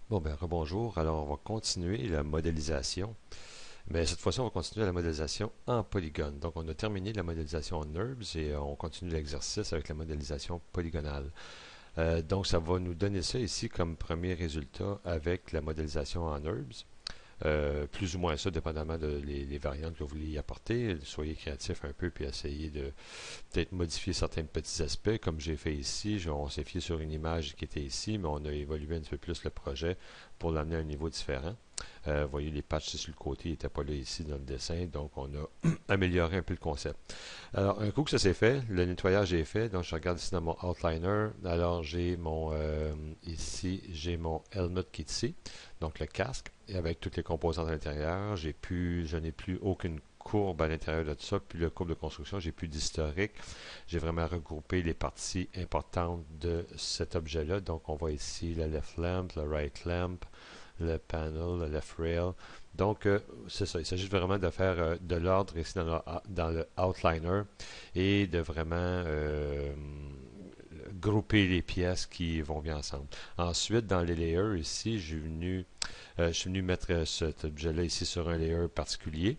Bon, ben, rebonjour. Alors, on va continuer la modélisation. Mais cette fois-ci, on va continuer la modélisation en polygone. Donc, on a terminé la modélisation en NURBS et on continue l'exercice avec la modélisation polygonale. Donc, ça va nous donner ça ici comme premier résultat avec la modélisation en NURBS. Plus ou moins ça, dépendamment les variantes que vous voulez y apporter. Soyez créatifs un peu puis essayez de peut-être modifier certains petits aspects, comme j'ai fait ici. On s'est fié sur une image qui était ici, mais on a évolué un petit peu plus le projet pour l'amener à un niveau différent. Vous voyez, les patchs sur le côté n'étaient pas là ici dans le dessin, donc on a amélioré un peu le concept. Alors, un coup que ça s'est fait, le nettoyage est fait, donc je regarde ici dans mon outliner. Alors, j'ai mon helmet qui est ici, donc le casque, et avec toutes les composantes à l'intérieur. Je n'ai plus aucune courbe à l'intérieur de tout ça, puis le courbe de construction, j'ai plus d'historique. J'ai vraiment regroupé les parties importantes de cet objet-là. Donc, on voit ici le left lamp, le right lamp, le panel, le left rail. Donc, c'est ça. Il s'agit vraiment de faire de l'ordre ici dans le outliner et de vraiment grouper les pièces qui vont bien ensemble. Ensuite, dans les layers, ici, je suis venu mettre cet objet-là ici sur un layer particulier.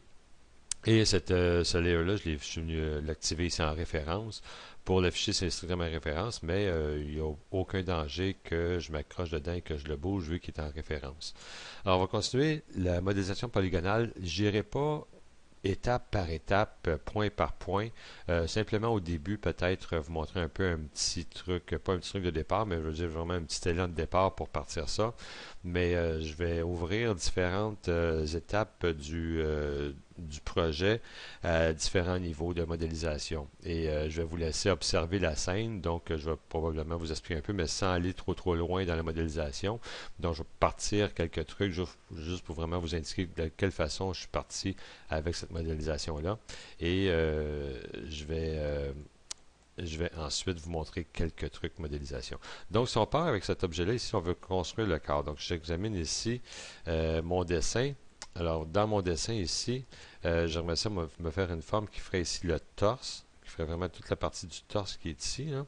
Et ce layer-là, je suis venu l'activer ici en référence. Pour l'afficher, c'est strictement référence, mais il n'y a aucun danger que je m'accroche dedans et que je le bouge vu qu'il est en référence. Alors, on va continuer la modélisation polygonale. Je n'irai pas étape par étape, point par point. Simplement au début, peut-être vous montrer un peu un petit truc, pas un petit truc de départ, mais je veux dire vraiment un petit élan de départ pour partir ça. Mais je vais ouvrir différentes étapes du projet à différents niveaux de modélisation. Et je vais vous laisser observer la scène, donc je vais probablement vous expliquer un peu, mais sans aller trop loin dans la modélisation. Donc je vais partir quelques trucs juste pour vraiment vous indiquer de quelle façon je suis parti avec cette modélisation-là. Et je vais ensuite vous montrer quelques trucs modélisation. Donc, si on part avec cet objet-là, ici, on veut construire le corps. Donc, j'examine ici mon dessin. Alors, dans mon dessin ici, j'aimerais ça me faire une forme qui ferait ici le torse, qui ferait vraiment toute la partie du torse qui est ici, là.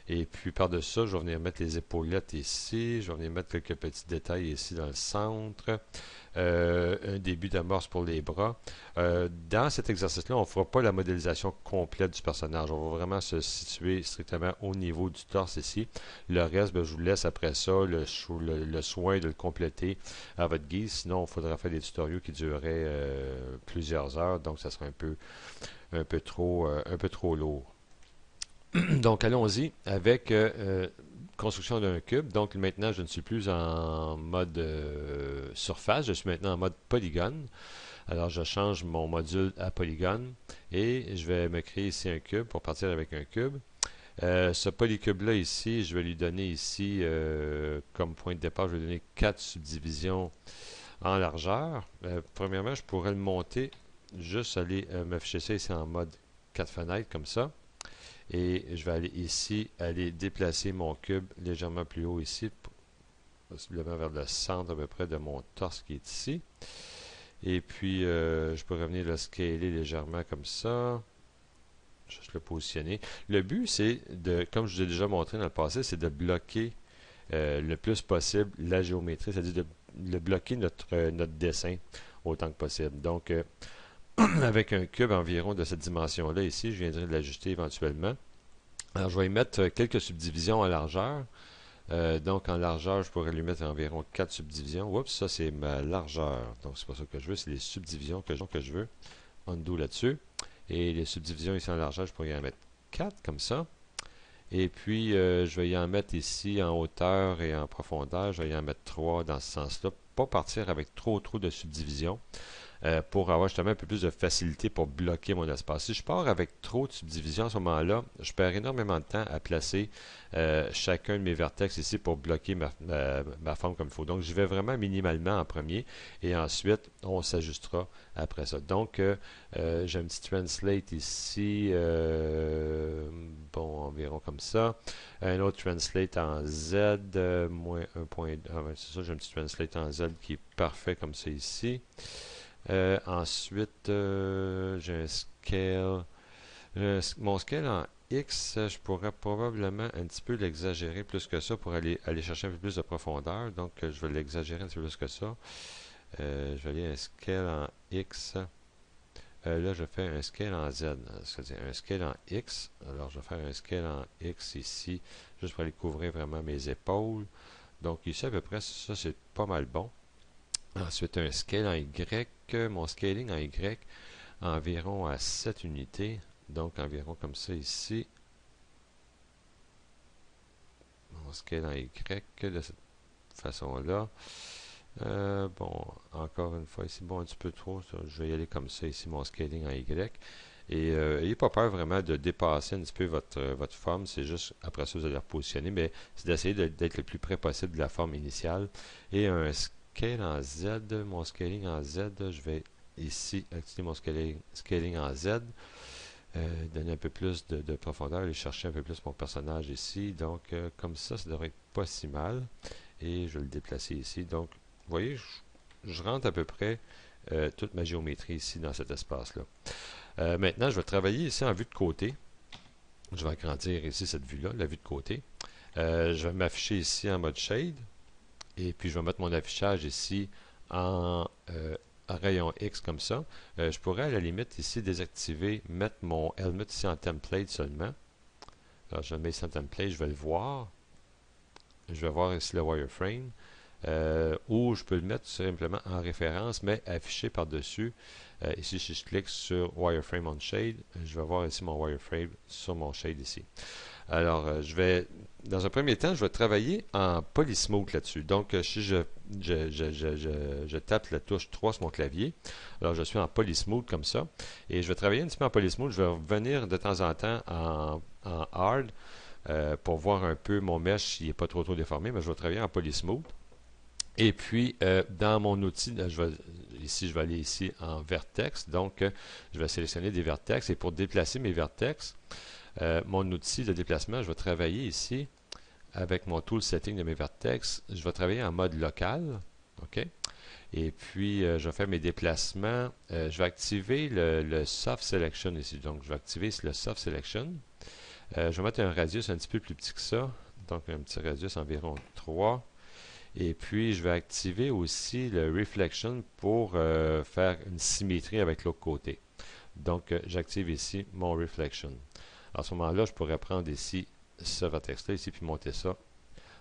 Et puis par-dessus ça, je vais venir mettre les épaulettes ici. Je vais venir mettre quelques petits détails ici dans le centre. Un début d'amorce pour les bras. Dans cet exercice-là, on ne fera pas la modélisation complète du personnage. On va vraiment se situer strictement au niveau du torse ici. Le reste, ben, je vous laisse après ça le soin de le compléter à votre guise. Sinon, il faudra faire des tutoriels qui dureraient plusieurs heures. Donc, ça sera un peu trop lourd. Donc, allons-y avec construction d'un cube. Donc, maintenant, je ne suis plus en mode surface, je suis maintenant en mode polygone. Alors, je change mon module à polygone et je vais me créer ici un cube pour partir avec un cube. Ce polycube-là ici, je vais lui donner ici, comme point de départ, je vais lui donner 4 subdivisions en largeur. Premièrement, je pourrais le monter, juste aller m'afficher ça ici en mode 4 fenêtres, comme ça. Et je vais aller ici, aller déplacer mon cube légèrement plus haut ici, possiblement vers le centre à peu près de mon torse qui est ici. Et puis, je peux revenir le scaler légèrement comme ça. Juste le positionner. Le but, c'est de, comme je vous ai déjà montré dans le passé, c'est de bloquer le plus possible la géométrie, c'est-à-dire de bloquer notre dessin autant que possible. Donc, avec un cube environ de cette dimension-là ici, je viendrai de l'ajuster éventuellement. Alors, je vais y mettre quelques subdivisions en largeur. Donc, en largeur, je pourrais lui mettre environ 4 subdivisions. Oups, ça, c'est ma largeur. Donc, c'est pas ça que je veux, c'est les subdivisions que je veux. Undo là-dessus. Et les subdivisions ici en largeur, je pourrais y en mettre 4 comme ça. Et puis, je vais y en mettre ici en hauteur et en profondeur. Je vais y en mettre 3 dans ce sens-là. Pas partir avec trop de subdivisions pour avoir justement un peu plus de facilité pour bloquer mon espace. Si je pars avec trop de subdivisions à ce moment-là, je perds énormément de temps à placer chacun de mes vertex ici pour bloquer ma forme comme il faut. Donc, je vais vraiment minimalement en premier et ensuite, on s'ajustera après ça. Donc, j'ai un petit translate ici, bon, environ comme ça. Un autre translate en Z, moins 1.2. Ah, ouais, c'est ça, j'ai un petit translate en Z qui est parfait comme ça ici. Ensuite, j'ai un scale. Mon scale en X, je pourrais probablement un petit peu l'exagérer plus que ça pour aller chercher un peu plus de profondeur. Donc, je vais l'exagérer un petit peu plus que ça. Je vais aller à un scale en X. Là, je fais un scale en Z, c'est-à-dire un scale en X. Alors, je vais faire un scale en X ici, juste pour aller couvrir vraiment mes épaules. Donc, ici, à peu près, ça, c'est pas mal bon. Ensuite, un scale en Y. Mon scaling en Y, environ à 7 unités. Donc, environ comme ça ici. Mon scale en Y de cette façon-là. Bon, encore une fois ici, bon, un petit peu trop, ça, je vais y aller comme ça ici, mon scaling en Y. Et n'ayez pas peur vraiment de dépasser un petit peu votre forme, c'est juste, après ça, vous allez repositionner, mais c'est d'essayer d'être le plus près possible de la forme initiale. Et un scale en Z, mon scaling en Z, je vais ici activer mon scaling en Z, donner un peu plus de profondeur, aller chercher un peu plus mon personnage ici. Donc, comme ça devrait être pas si mal. Et je vais le déplacer ici. Donc, vous voyez, je rentre à peu près toute ma géométrie ici dans cet espace-là. Maintenant, je vais travailler ici en vue de côté. Je vais agrandir ici cette vue-là, la vue de côté. Je vais m'afficher ici en mode shade. Et puis, je vais mettre mon affichage ici en rayon X comme ça. Je pourrais à la limite ici désactiver, mettre mon helmet ici en template seulement. Alors, je le mets ici en template, je vais le voir. Je vais voir ici le wireframe. Ou je peux le mettre simplement en référence, mais affiché par-dessus. Ici, si je clique sur Wireframe on Shade, je vais voir ici mon wireframe sur mon shade ici. Alors, dans un premier temps, je vais travailler en Polysmooth là-dessus. Donc, si je tape la touche 3 sur mon clavier, alors je suis en Polysmooth comme ça, et je vais travailler un petit peu en Polysmooth. Je vais revenir de temps en temps en Hard pour voir un peu mon mesh s'il n'est pas trop déformé, mais je vais travailler en Polysmooth. Et puis, dans mon outil, ici, je vais aller ici en vertex. Donc, je vais sélectionner des vertex. Et pour déplacer mes vertex, mon outil de déplacement, je vais travailler ici avec mon tool setting de mes vertex. Je vais travailler en mode local. OK? Et puis, je vais faire mes déplacements. Je vais activer le Soft Selection ici. Donc, je vais activer le Soft Selection. Je vais mettre un radius un petit peu plus petit que ça. Donc, un petit radius environ 3. Et puis, je vais activer aussi le Reflection pour faire une symétrie avec l'autre côté. Donc, j'active ici mon Reflection. À ce moment-là, je pourrais prendre ici ce vertex-là, ici, puis monter ça.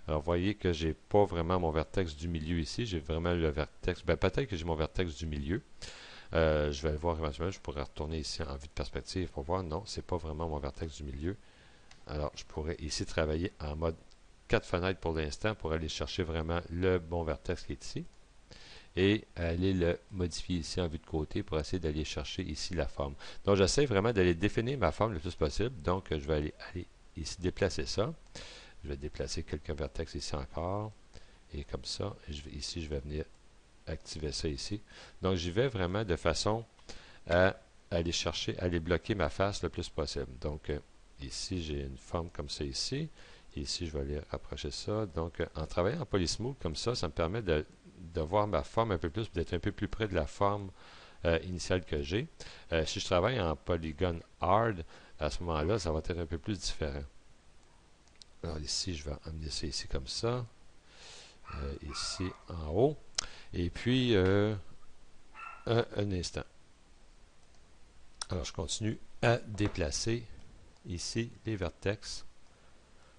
Alors, vous voyez que j'ai pas vraiment mon vertex du milieu ici. J'ai vraiment le vertex. Ben, peut-être que j'ai mon vertex du milieu. Je vais le voir éventuellement. Je pourrais retourner ici en vue de perspective pour voir. Non, c'est pas vraiment mon vertex du milieu. Alors, je pourrais ici travailler en mode 4 fenêtres pour l'instant pour aller chercher vraiment le bon vertex qui est ici et aller le modifier ici en vue de côté pour essayer d'aller chercher ici la forme. Donc j'essaie vraiment d'aller définir ma forme le plus possible. Donc je vais aller ici déplacer ça. Je vais déplacer quelques vertex ici encore et comme ça. Ici je vais venir activer ça ici. Donc j'y vais vraiment de façon à aller chercher, à aller bloquer ma face le plus possible. Donc ici j'ai une forme comme ça ici. Ici, je vais aller rapprocher ça. Donc, en travaillant en Polysmooth comme ça me permet de voir ma forme un peu plus, d'être un peu plus près de la forme initiale que j'ai. Si je travaille en Polygon Hard, à ce moment-là, ça va être un peu plus différent. Alors ici, je vais amener ça ici comme ça. Ici, en haut. Et puis, un instant. Alors, je continue à déplacer ici les vertex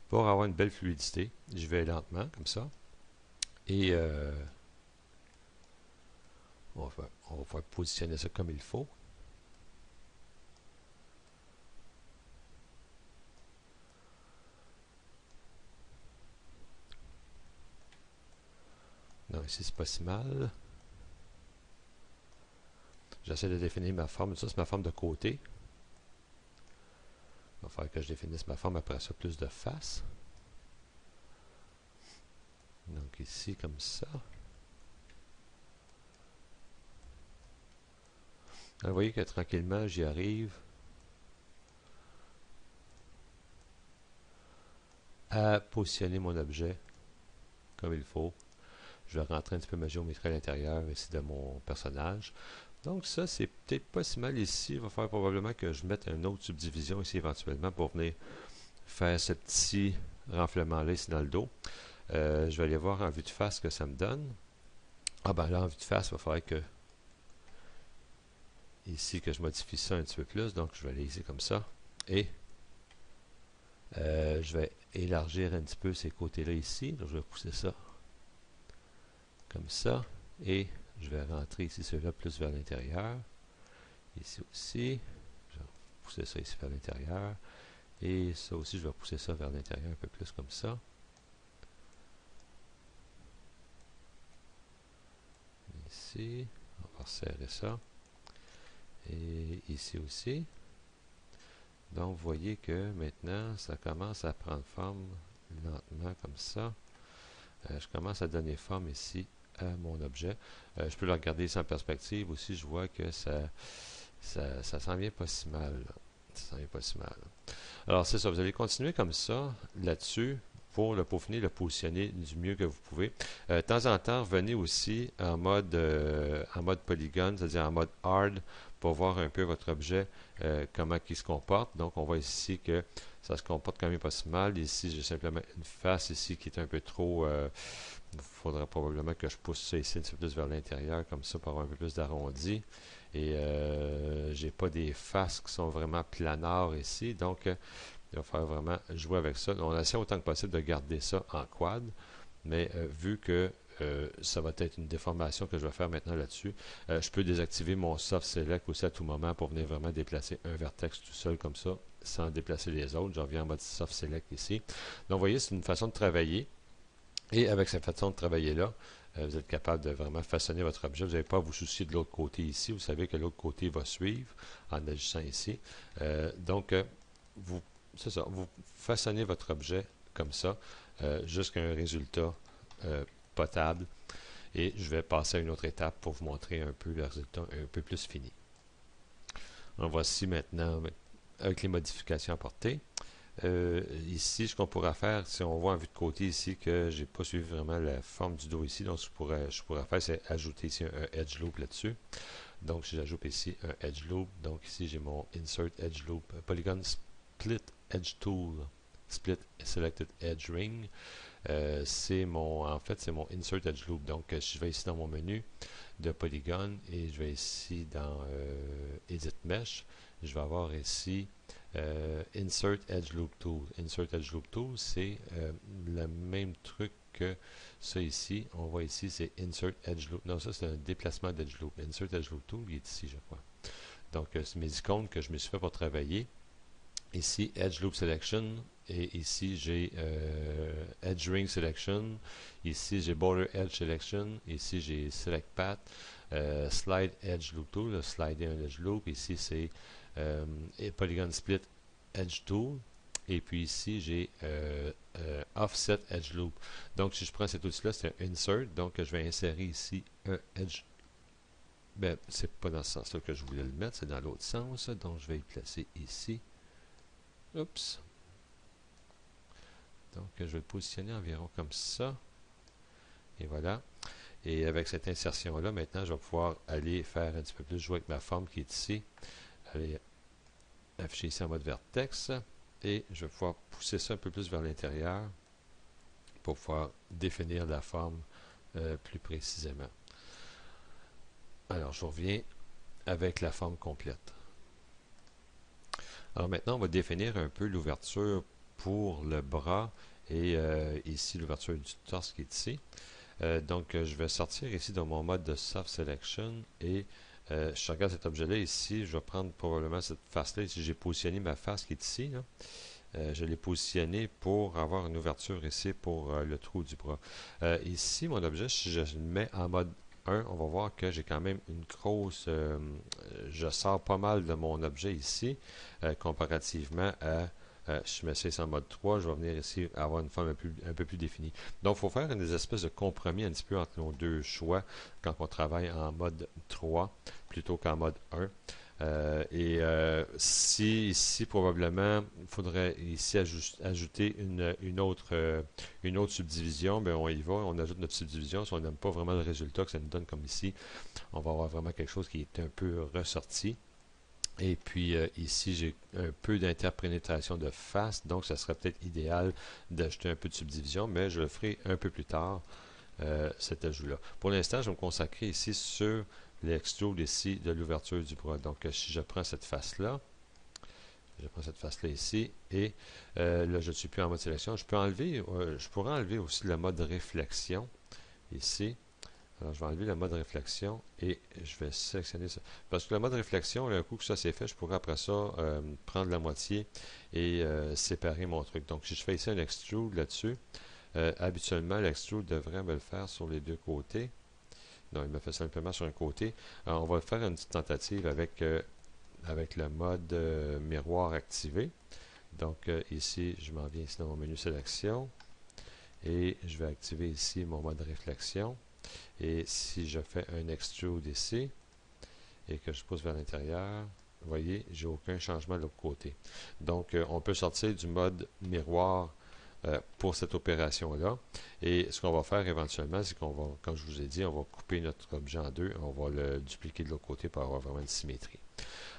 pour avoir une belle fluidité. Je vais lentement, comme ça. Et on va positionner ça comme il faut. Non, ici, c'est pas si mal. J'essaie de définir ma forme. Ça, c'est ma forme de côté. Il va falloir que je définisse ma forme après ça, plus de face. Donc ici, comme ça. Alors, vous voyez que tranquillement, j'y arrive à positionner mon objet comme il faut. Je vais rentrer un petit peu ma géométrie à l'intérieur ici de mon personnage. Donc ça, c'est peut-être pas si mal ici. Il va falloir probablement que je mette une autre subdivision ici éventuellement pour venir faire ce petit renflement-là ici dans le dos. Je vais aller voir en vue de face ce que ça me donne. Ah ben là, en vue de face, il va falloir que ici que je modifie ça un petit peu plus. Donc je vais aller ici comme ça. Et je vais élargir un petit peu ces côtés-là ici. Donc je vais pousser ça comme ça. Et je vais rentrer ici ceux-là plus vers l'intérieur. Ici aussi. Je vais pousser ça ici vers l'intérieur. Et ça aussi, je vais pousser ça vers l'intérieur un peu plus comme ça. Ici, on va resserrer ça. Et ici aussi. Donc, vous voyez que maintenant, ça commence à prendre forme lentement comme ça. Je commence à donner forme ici à mon objet. Je peux le regarder sans perspective aussi. Je vois que ça s'en vient pas si mal. Ça s'en vient pas si mal. Alors, c'est ça. Vous allez continuer comme ça, là-dessus, pour le peaufiner, le positionner du mieux que vous pouvez. De temps en temps, revenez aussi en mode polygone, c'est-à-dire en mode hard, pour voir un peu votre objet, comment il se comporte. Donc, on voit ici que ça se comporte quand même pas si mal. Ici, j'ai simplement une face ici qui est un peu trop... il faudra probablement que je pousse ça ici un petit peu plus vers l'intérieur, comme ça, pour avoir un peu plus d'arrondi. Et j'ai pas des faces qui sont vraiment planards ici. Donc, il va falloir vraiment jouer avec ça. On essaie autant que possible de garder ça en quad, mais vu que ça va être une déformation que je vais faire maintenant là-dessus, je peux désactiver mon soft select aussi à tout moment pour venir vraiment déplacer un vertex tout seul comme ça, sans déplacer les autres. Je reviens en mode soft select ici. Donc, vous voyez, c'est une façon de travailler. Et avec cette façon de travailler-là, vous êtes capable de vraiment façonner votre objet. Vous n'avez pas à vous soucier de l'autre côté ici. Vous savez que l'autre côté va suivre en agissant ici. Donc, c'est ça, vous façonnez votre objet comme ça, jusqu'à un résultat potable. Et je vais passer à une autre étape pour vous montrer un peu le résultat un peu plus fini. En voici maintenant avec les modifications apportées. Ici, ce qu'on pourra faire, si on voit en vue de côté ici que j'ai pas suivi vraiment la forme du dos ici, donc ce que je pourrais faire, c'est ajouter ici un edge loop là-dessus. Donc, si j'ajoute ici un edge loop, donc ici j'ai mon insert edge loop, polygon split edge tool, split selected edge ring. En fait, c'est mon insert edge loop. Donc, je vais ici dans mon menu de polygone et je vais ici dans edit mesh. Je vais avoir ici Insert Edge Loop Tool. Insert Edge Loop Tool, c'est le même truc que ça ici. On voit ici, c'est Insert Edge Loop. Non, ça, c'est un déplacement d'Edge Loop. Insert Edge Loop Tool, il est ici, je crois. Donc, c'est mes icônes que je me suis fait pour travailler. Ici, Edge Loop Selection. Et ici, j'ai Edge Ring Selection. Ici, j'ai Border Edge Selection. Ici, j'ai Select Path. Slide Edge Loop Tool. Slider un Edge Loop. Ici, c'est Polygon Split Edge Tool. Et puis ici, j'ai Offset Edge Loop. Donc, si je prends cet outil-là, c'est un Insert. Donc, je vais insérer ici un Edge. Ben, c'est pas dans ce sens-là que je voulais le mettre, c'est dans l'autre sens. Donc, je vais le placer ici. Oups. Donc, je vais le positionner environ comme ça. Et voilà. Et avec cette insertion-là, maintenant, je vais pouvoir aller faire un petit peu plus jouer avec ma forme qui est ici. Aller afficher ici en mode vertex. Et je vais pouvoir pousser ça un peu plus vers l'intérieur pour pouvoir définir la forme plus précisément. Alors, je reviens avec la forme complète. Alors maintenant, on va définir un peu l'ouverture pour le bras et ici l'ouverture du torse qui est ici. Donc, je vais sortir ici dans mon mode de Soft Selection et je regarde cet objet-là ici. Je vais prendre probablement cette face-là. Ici, j'ai positionné ma face qui est ici. Là. Je l'ai positionné pour avoir une ouverture ici pour le trou du bras. Ici, mon objet, si je le mets en mode 1, on va voir que j'ai quand même une grosse... je sors pas mal de mon objet ici, comparativement à... si je mets ça en mode 3, je vais venir ici avoir une forme un peu plus définie. Donc, il faut faire une espèce de compromis un petit peu entre nos deux choix quand on travaille en mode 3 plutôt qu'en mode 1. Si ici, probablement, il faudrait ici ajouter une autre subdivision, ben on y va, on ajoute notre subdivision. Si on n'aime pas vraiment le résultat que ça nous donne comme ici, on va avoir vraiment quelque chose qui est un peu ressorti. Et puis ici, j'ai un peu d'interpénétration de face, donc ça serait peut-être idéal d'ajouter un peu de subdivision, mais je le ferai un peu plus tard, cet ajout-là. Pour l'instant, je vais me consacrer ici sur l'extrude ici de l'ouverture du bras. Donc, si je prends cette face-là, ici, et là, je ne suis plus en mode sélection. Je pourrais enlever aussi le mode réflexion ici. Alors, je vais enlever le mode réflexion et je vais sélectionner ça. Parce que le mode réflexion, un coup que ça c'est fait, je pourrais après ça prendre la moitié et séparer mon truc. Donc, si je fais ici un extrude là-dessus, habituellement, l'extrude devrait me le faire sur les deux côtés. Non, il me fait simplement sur un côté. Alors, on va faire une petite tentative avec le mode miroir activé. Donc, ici, je m'en viens ici dans mon menu sélection et je vais activer ici mon mode réflexion. Et si je fais un extrude ici et que je pousse vers l'intérieur, vous voyez, j'ai aucun changement de l'autre côté. Donc, on peut sortir du mode miroir pour cette opération-là. Et ce qu'on va faire éventuellement, c'est qu'on va, comme je vous ai dit, on va couper notre objet en deux, on va le dupliquer de l'autre côté pour avoir vraiment une symétrie.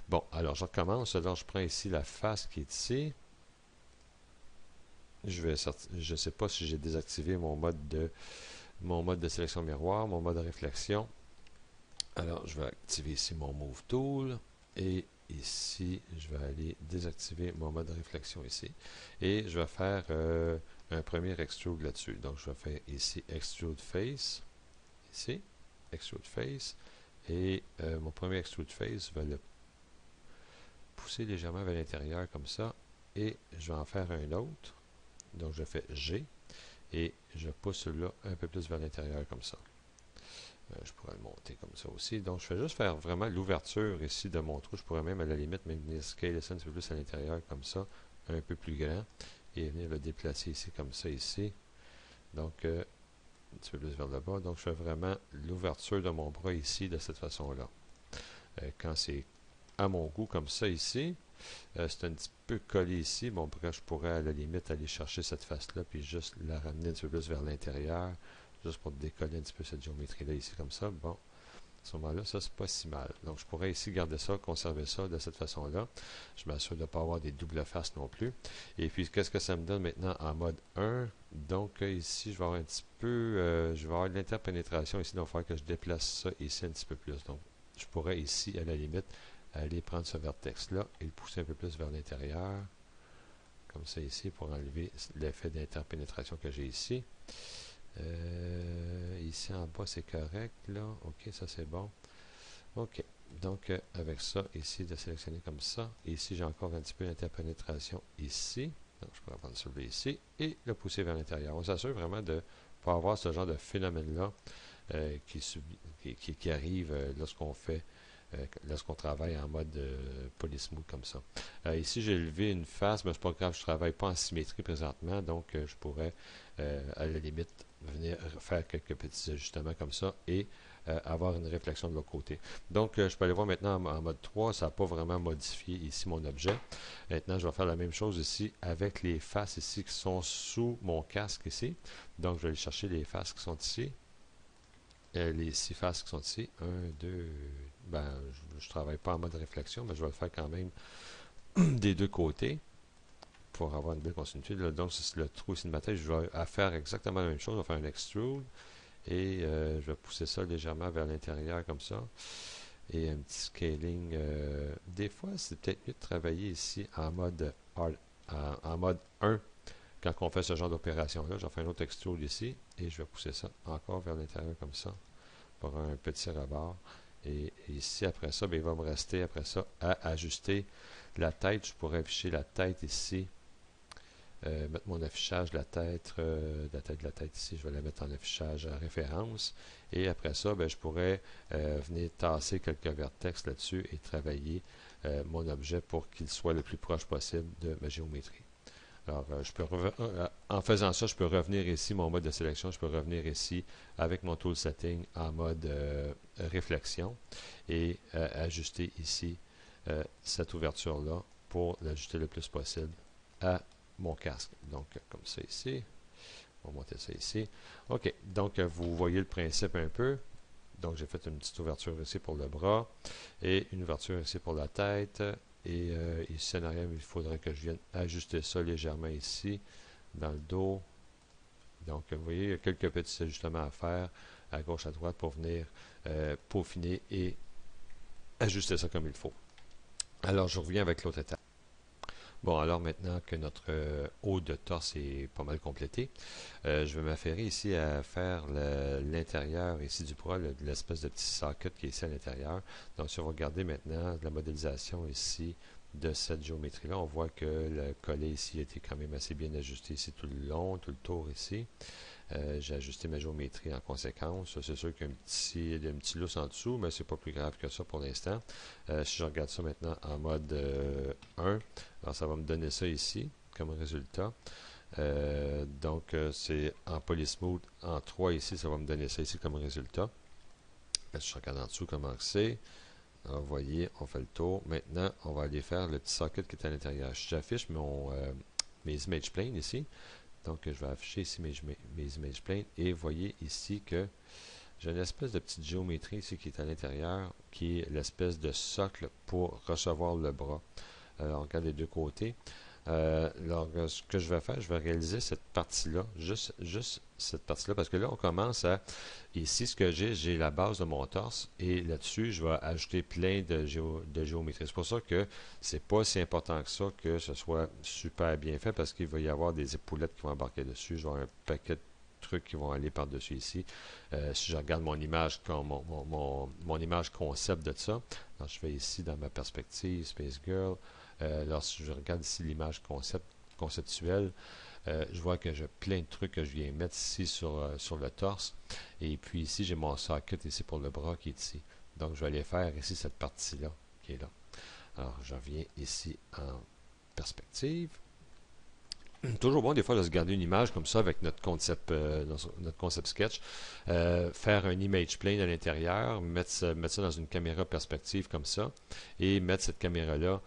Bon, alors je recommence. Alors, je prends ici la face qui est ici. Je ne sais pas si j'ai désactivé mon mode de sélection miroir, mon mode de réflexion. Alors, je vais activer ici mon Move Tool et ici, je vais aller désactiver mon mode de réflexion ici. Et je vais faire un premier extrude là-dessus. Donc, je vais faire ici Extrude Face, ici, Extrude Face. Et mon premier Extrude Face, je vais le pousser légèrement vers l'intérieur comme ça. Et je vais en faire un autre. Donc, je fais G. Et je pousse celui-là un peu plus vers l'intérieur comme ça. Je pourrais le monter comme ça aussi. Donc, je vais juste faire vraiment l'ouverture ici de mon trou. Je pourrais même, à la limite, même venir scaler ça un petit peu plus à l'intérieur comme ça, un peu plus grand, et venir le déplacer ici comme ça ici. Donc, un petit peu plus vers le bas. Donc, je fais vraiment l'ouverture de mon bras ici de cette façon-là. Quand c'est à mon goût comme ça ici, c'est un petit peu collé ici. Bon, après, je pourrais à la limite aller chercher cette face-là, puis juste la ramener un petit peu plus vers l'intérieur, juste pour décoller un petit peu cette géométrie-là ici comme ça. Bon, à ce moment-là, ça, c'est pas si mal. Donc, je pourrais ici garder ça, conserver ça de cette façon-là. Je m'assure de ne pas avoir des doubles faces non plus. Et puis, qu'est-ce que ça me donne maintenant en mode 1? Donc, ici, je vais avoir un petit peu, je vais avoir de l'interpénétration ici, donc il va falloir que je déplace ça ici un petit peu plus. Donc, je pourrais ici, à la limite, aller prendre ce vertex-là et le pousser un peu plus vers l'intérieur, comme ça ici, pour enlever l'effet d'interpénétration que j'ai ici. Ici en bas, c'est correct, là. OK, ça c'est bon. OK. Donc, avec ça, ici, de sélectionner comme ça. Et ici, j'ai encore un petit peu d'interpénétration ici. Donc, je pourrais prendre celui ici et le pousser vers l'intérieur. On s'assure vraiment de ne pas avoir ce genre de phénomène-là qui arrive lorsqu'on travaille en mode polysmooth comme ça. Ici, j'ai levé une face, mais c'est pas grave, je ne travaille pas en symétrie présentement, donc je pourrais, à la limite, venir faire quelques petits ajustements comme ça et avoir une réflexion de l'autre côté. Donc, je peux aller voir maintenant en mode 3, ça n'a pas vraiment modifié ici mon objet. Maintenant, je vais faire la même chose ici avec les faces ici qui sont sous mon casque ici. Donc, je vais aller chercher les faces qui sont ici. Les 6 faces qui sont ici. 1, 2, ben, je ne travaille pas en mode réflexion, mais je vais le faire quand même des deux côtés pour avoir une belle continuité. Là, donc, c'est le trou ici de ma tête. Je vais faire exactement la même chose. Je vais faire un extrude et je vais pousser ça légèrement vers l'intérieur comme ça. Et un petit scaling. Des fois, c'est peut-être mieux de travailler ici en mode 1 quand on fait ce genre d'opération-là. Je vais faire un autre extrude ici et je vais pousser ça encore vers l'intérieur comme ça pour un petit rebord. Et ici, après ça, bien, il va me rester, après ça, à ajuster la tête. Je pourrais afficher la tête ici. Mettre mon affichage de la tête ici. Je vais la mettre en affichage à référence. Et après ça, bien, je pourrais venir tasser quelques vertex là-dessus et travailler mon objet pour qu'il soit le plus proche possible de ma géométrie. Alors, en faisant ça, je peux revenir ici, mon mode de sélection, je peux revenir ici avec mon tool setting en mode réflexion et ajuster ici cette ouverture-là pour l'ajuster le plus possible à mon casque. Donc, comme ça ici. On va monter ça ici. OK. Donc, vous voyez le principe un peu. Donc, j'ai fait une petite ouverture ici pour le bras et une ouverture ici pour la tête. Et ici en arrière, il faudrait que je vienne ajuster ça légèrement ici, dans le dos. Donc, vous voyez, il y a quelques petits ajustements à faire à gauche, à droite pour venir peaufiner et ajuster ça comme il faut. Alors, je reviens avec l'autre étape. Bon, alors maintenant que notre haut de torse est pas mal complété, je vais m'affairer ici à faire l'intérieur ici du bras, l'espèce de petit socket qui est ici à l'intérieur. Donc, si on va regarder maintenant la modélisation ici de cette géométrie-là, on voit que le collet ici a été quand même assez bien ajusté ici tout le long, tout le tour ici. J'ai ajusté ma géométrie en conséquence. C'est sûr qu'il y a un petit lousse en dessous, mais c'est pas plus grave que ça pour l'instant. Si je regarde ça maintenant en mode 1, alors ça va me donner ça ici comme résultat. Donc, c'est en Polysmooth en 3 ici, ça va me donner ça ici comme résultat. Si je regarde en dessous comment c'est. Alors, vous voyez, on fait le tour. Maintenant, on va aller faire le petit socket qui est à l'intérieur. J'affiche mes image planes ici. Donc, je vais afficher ici mes image planes et vous voyez ici que j'ai une espèce de petite géométrie ici qui est à l'intérieur, qui est l'espèce de socle pour recevoir le bras. Alors, on regarde les deux côtés. Alors, ce que je vais faire, je vais réaliser cette partie-là, juste cette partie-là, parce que là, on commence à... Ici, ce que j'ai la base de mon torse, et là-dessus, je vais ajouter plein de géométrie. C'est pour ça que c'est pas si important que ça, que ce soit super bien fait, parce qu'il va y avoir des épaulettes qui vont embarquer dessus. Je vais avoir un paquet de trucs qui vont aller par-dessus ici. Si je regarde mon image, mon image concept de ça, alors je vais ici dans ma perspective, Space Girl. Lorsque je regarde ici l'image conceptuelle, je vois que j'ai plein de trucs que je viens mettre ici sur le torse. Et puis ici, j'ai mon socket ici pour le bras qui est ici. Donc, je vais aller faire ici cette partie-là qui est là. Alors, je reviens ici en perspective. Toujours bon des fois de se garder une image comme ça avec notre concept sketch, faire un image plane à l'intérieur, mettre ça dans une caméra perspective comme ça et mettre cette caméra-là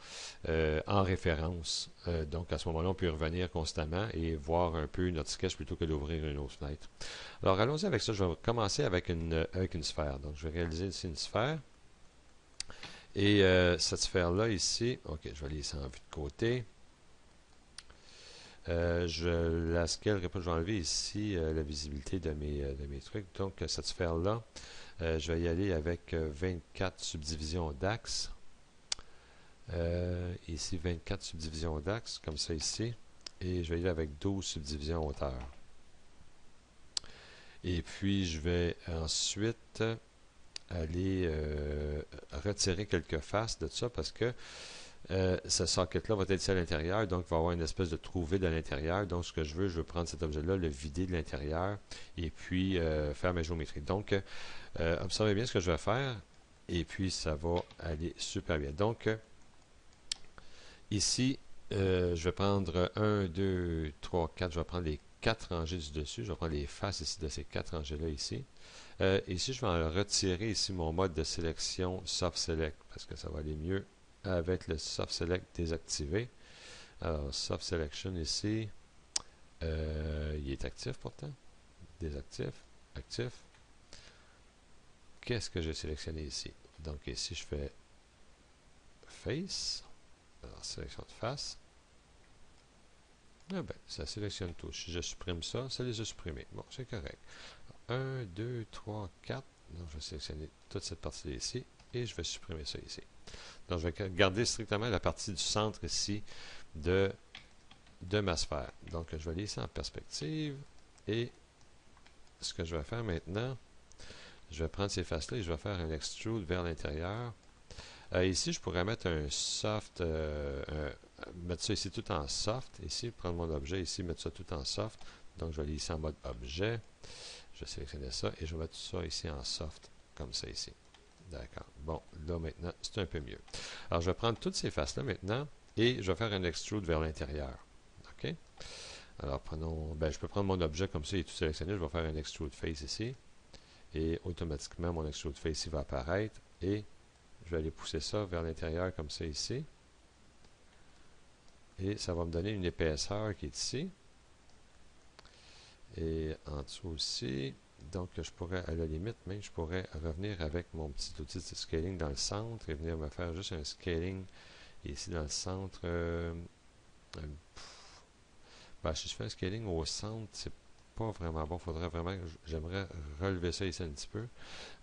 en référence. Donc à ce moment-là, on peut revenir constamment et voir un peu notre sketch plutôt que d'ouvrir une autre fenêtre. Alors allons-y avec ça. Je vais commencer avec une sphère. Donc je vais réaliser ici une sphère. Et cette sphère-là ici, ok, je vais aller ici en vue de côté. La scale, je vais enlever ici la visibilité de mes trucs. Donc, cette sphère-là, je vais y aller avec 24 subdivisions d'axes. Ici, 24 subdivisions d'axes, comme ça ici. Et je vais y aller avec 12 subdivisions hauteur. Et puis, je vais ensuite aller retirer quelques faces de ça parce que ce socket-là va être ici à l'intérieur, donc il va y avoir une espèce de trou vide à l'intérieur. Donc, ce que je veux prendre cet objet-là, le vider de l'intérieur, et puis faire ma géométrie. Donc, observez bien ce que je vais faire, et puis ça va aller super bien. Donc, ici, je vais prendre 1, 2, 3, 4, je vais prendre les 4 rangées du dessus, je vais prendre les faces ici de ces 4 rangées-là ici. Ici, je vais retirer ici mon mode de sélection Soft Select, parce que ça va aller mieux avec le Soft Select désactivé. Alors, Soft Selection ici, il est actif pourtant. Désactif, actif. Qu'est-ce que j'ai sélectionné ici? Donc ici, je fais Face. Alors, sélection de face. Ah ben, ça sélectionne tout. Si je supprime ça, ça les a supprimés. Bon, c'est correct. 1, 2, 3, 4. Donc, je vais sélectionner toute cette partie-là ici et je vais supprimer ça ici. Donc, je vais garder strictement la partie du centre ici de ma sphère. Donc, je vais aller ici en perspective et ce que je vais faire maintenant, je vais prendre ces faces-là et je vais faire un extrude vers l'intérieur. Ici, je pourrais mettre un soft, mettre ça ici tout en soft. Ici, prendre mon objet ici, mettre ça tout en soft. Donc, je vais aller ici en mode objet. Je vais sélectionner ça et je vais mettre ça ici en soft, comme ça ici. D'accord. Bon, là maintenant, c'est un peu mieux. Alors, je vais prendre toutes ces faces-là maintenant et je vais faire un extrude vers l'intérieur. OK? Alors, je peux prendre mon objet comme ça, il est tout sélectionné. Je vais faire un extrude face ici. Et automatiquement, mon extrude face, il va apparaître. Et je vais aller pousser ça vers l'intérieur comme ça ici. Et ça va me donner une épaisseur qui est ici. Et en dessous aussi. Donc, je pourrais, à la limite, même, je pourrais revenir avec mon petit outil de scaling dans le centre et venir me faire juste un scaling ici dans le centre. Ben, si je fais un scaling au centre, c'est pas vraiment bon. Faudrait vraiment, j'aimerais relever ça ici un petit peu.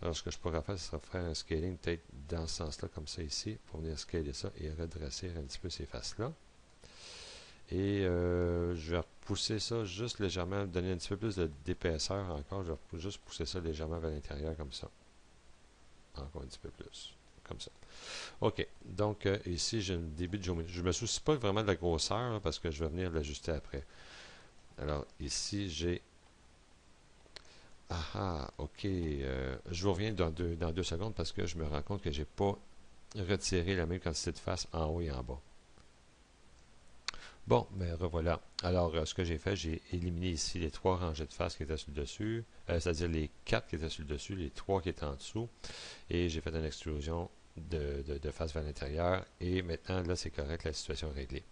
Alors, ce que je pourrais faire, ce serait faire un scaling peut-être dans ce sens-là, comme ça ici, pour venir scaler ça et redresser un petit peu ces faces-là. Et je vais repousser ça juste légèrement, donner un petit peu plus d'épaisseur encore. Je vais juste pousser ça légèrement vers l'intérieur comme ça. Encore un petit peu plus. Comme ça. OK. Donc, ici, j'ai un début de géométrie. Je ne me soucie pas vraiment de la grosseur là, parce que je vais venir l'ajuster après. Alors, ici, j'ai... Ah, OK. Je vous reviens dans deux secondes parce que je me rends compte que je n'ai pas retiré la même quantité de face en haut et en bas. Bon, mais revoilà. Alors, ce que j'ai fait, j'ai éliminé ici les 3 rangées de faces qui étaient sur le dessus, c'est-à-dire les 4 qui étaient sur le dessus, les 3 qui étaient en dessous, et j'ai fait une extrusion de face vers l'intérieur, et maintenant, là, c'est correct, la situation est réglée.